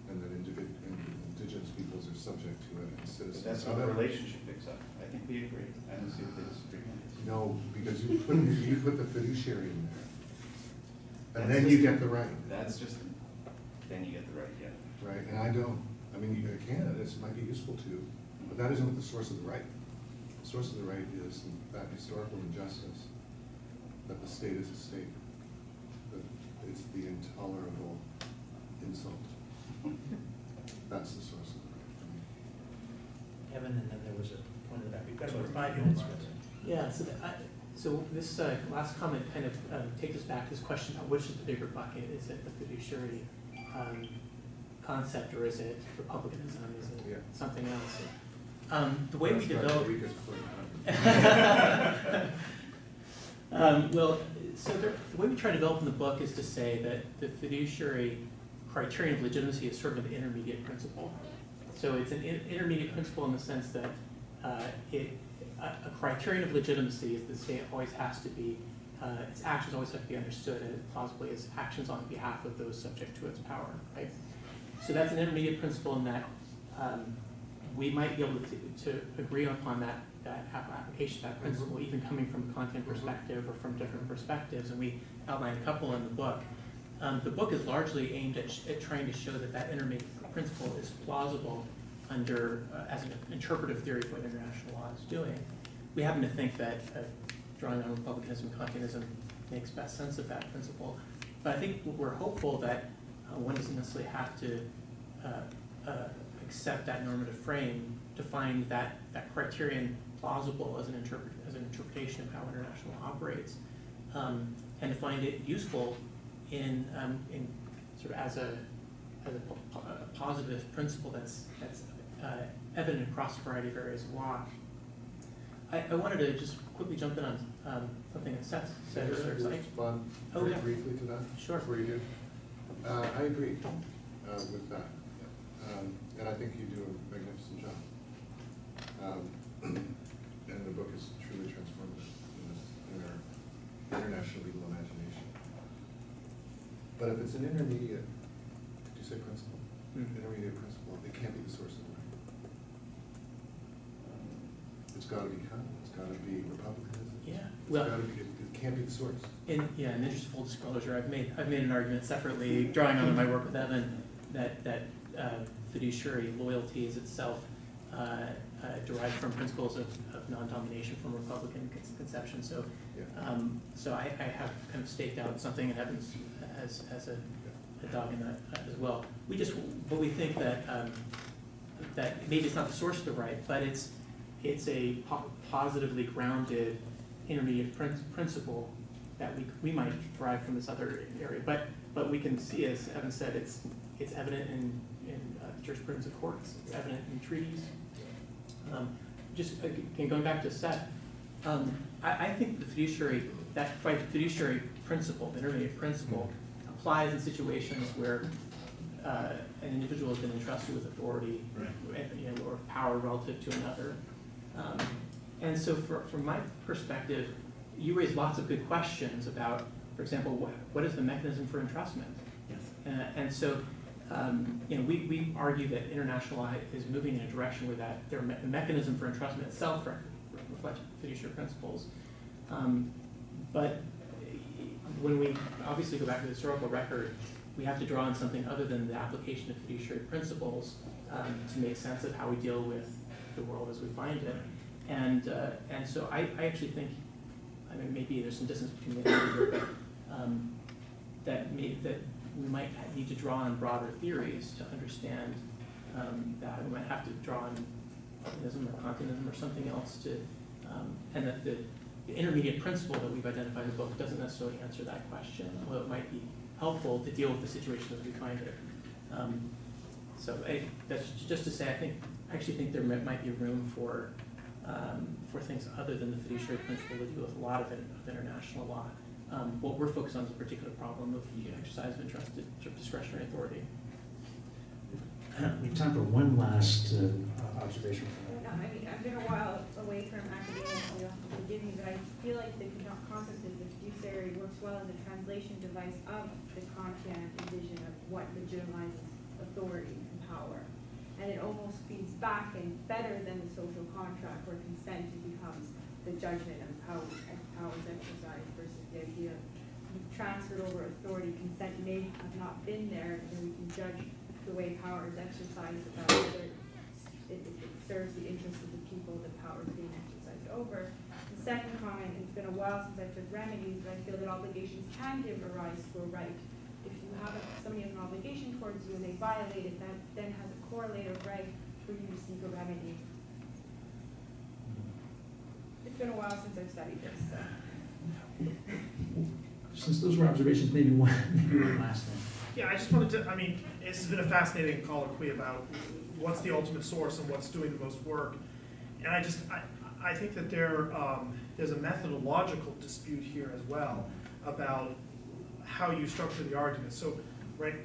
and that indigenous peoples are subject to it, and But citizens. that's what the relationship picks up. I think we agree. I don't see what the disagreement is. No, because you put the fiduciary in there, and then you get the right. That's just, then you get the right, yeah. Right, and I don't, I mean, you can, it might be useful to, but that isn't the source of the right. The source of the right is that historical injustice, that the state is a state, that it's the intolerable insult. That's the source of the right for me. Evan, and then there was a point in the back. We've got about 5 minutes. Yeah, so this last comment kind of takes us back to this question about which is the bigger bucket. Is it the fiduciary concept, or is it republicanism? Is it Yeah. something else? The way we That's my develop... weakest point. Well, so the way we try to develop in the book is to say that the fiduciary criterion of legitimacy is sort of an intermediate principle. So it's an intermediate principle in the sense that a criterion of legitimacy is the state always has to be, its actions always have to be understood plausibly as actions on behalf of those subject to its power, right? So that's an intermediate principle in that we might be able to agree upon that application of that principle, even coming from a content perspective or from different perspectives, and we outline a couple in the book. The book is largely aimed at trying to show that that intermediate principle is plausible under as an interpretive theory for what international law is doing. We happen to think that drawing on republicanism and kantianism makes best sense of that principle. But I think we're hopeful that one doesn't necessarily have to accept that normative frame to find that criterion plausible as an interpretation of how international law operates, and to find it useful in sort of as a positive principle that's evident across a variety of areas of law. I wanted to just quickly jump in on something that Seth said earlier. Respond Oh, very yeah. briefly to that? Sure. Before you do? I agree with that. And I think you do a magnificent job. And the book is truly transformative in our international legal imagination. But if it's an intermediate, did you say principle? Intermediate principle, it can't be the source of the right. It's got to be Kant, it's got to be republicanism. Yeah. It's Well, got to be, it can't be the source. in interest of full disclosure, I've made an argument separately, drawing on my work with Evan, that fiduciary loyalty is itself derived from principles of non-domination from Republican conception. So, Yeah. so I have kind of staked out something, and Evan's as a dog in that as well. But we think that that maybe it's not the source of the right, but it's a positively grounded intermediate principle that we might derive from this other area. But we can see, as Evan said, it's evident in jurisprudence of courts, it's evident in treaties. Just again, going back to Seth, I think the fiduciary principle, the intermediate principle, applies in situations where an individual has been entrusted with authority, or power relative to another. And so from my perspective, you raise lots of good questions about For example, what is the mechanism for entrustment? Yes. And so, we argue that international law is moving in a direction where the mechanism for entrustment itself reflects fiduciary principles. But when we obviously go back to the historical record, we have to draw on something other than the application of fiduciary principles to make sense of how we deal with the world as we find it. And so I actually think, maybe there's some distance between the two here, but that we might need to draw on broader theories to understand that. We might have to draw on organism or continism or something else to, and that the intermediate principle that we've identified in the book doesn't necessarily answer that question, although it might be helpful to deal with the situation as we find it. That's just to say, I actually think there might be room for things other than the fiduciary principle to deal with a lot of international law. What we're focused on is a particular problem of the exercise of entrusted discretionary authority. We have time for one last observation. I've been a while away from academia, so you'll have to forgive me, but I feel like the concept of the fiduciary works well as a translation device of the Kantian vision of what legitimizes authority and power. And it almost feeds back and better than the social contract where consent becomes the judgment of how powers exercised versus the idea of you've transferred over authority, consent may have not been there, and then we can judge the way power is exercised about whether it serves the interests of the people the power is being exercised over. The second comment, it's been a while since I've took remedies, but I feel that obligations can give a rise to a right. If you have somebody has an obligation towards you and they violate it, that then has a correlative right for you to seek a remedy. It's been a while since I've studied this, so. Since those were observations, maybe one last thing. Yeah, I just wanted to, this has been a fascinating colloquy about what's the ultimate source and what's doing the most work. And I think that there's a methodological dispute here as well about how you structure the argument. So, right,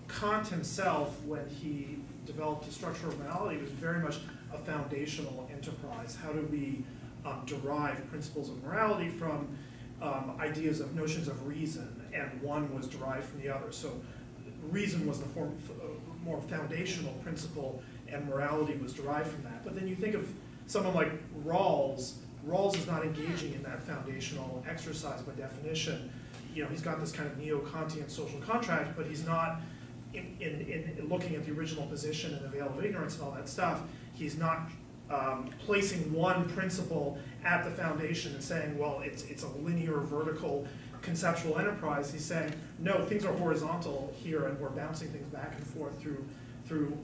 Kant himself, when he developed the structure of morality, was very much a foundational enterprise. How do we derive principles of morality from ideas of notions of reason, and one was derived from the other. So reason was the more foundational principle, and morality was derived from that. But then you think of someone like Rawls. Rawls is not engaging in that foundational exercise by definition. He's got this kind of neo-Kantian social contract, but he's not in looking at the original position and the veil of ignorance and all that stuff. He's not placing one principle at the foundation and saying, well, it's a linear, vertical, conceptual enterprise. He's saying, no, things are horizontal here, and we're bouncing things back and forth through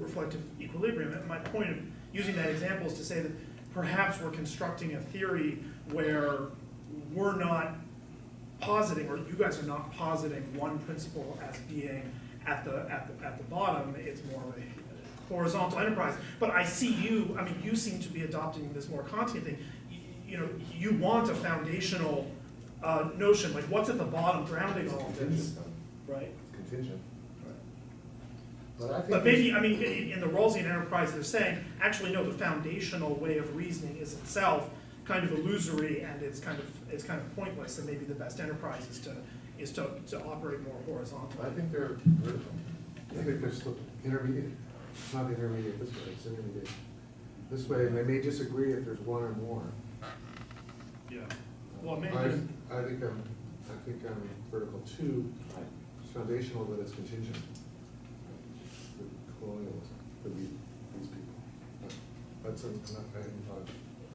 reflective equilibrium. And my point of using that example is to say that perhaps we're constructing a theory where we're not positing, or you guys are not positing one principle as being at the bottom. It's more of a horizontal enterprise. But I see you seem to be adopting this more Kantian thing. You want a foundational notion, like what's at the bottom grounding all of this, right? It's contingent. But I think. But maybe, in the Rawlsian enterprise, they're saying, actually, no, the foundational way of reasoning is itself kind of illusory, and it's kind of pointless, and maybe the best enterprise is to operate more horizontally. I think they're vertical. I think they're still intermediate. It's not intermediate this way, it's intermediate this way, and they may disagree if there's one or more. Yeah. Well, maybe. I think I'm vertical too. It's foundational, but it's contingent. For colonialism, for these people. That's enough I hadn't thought.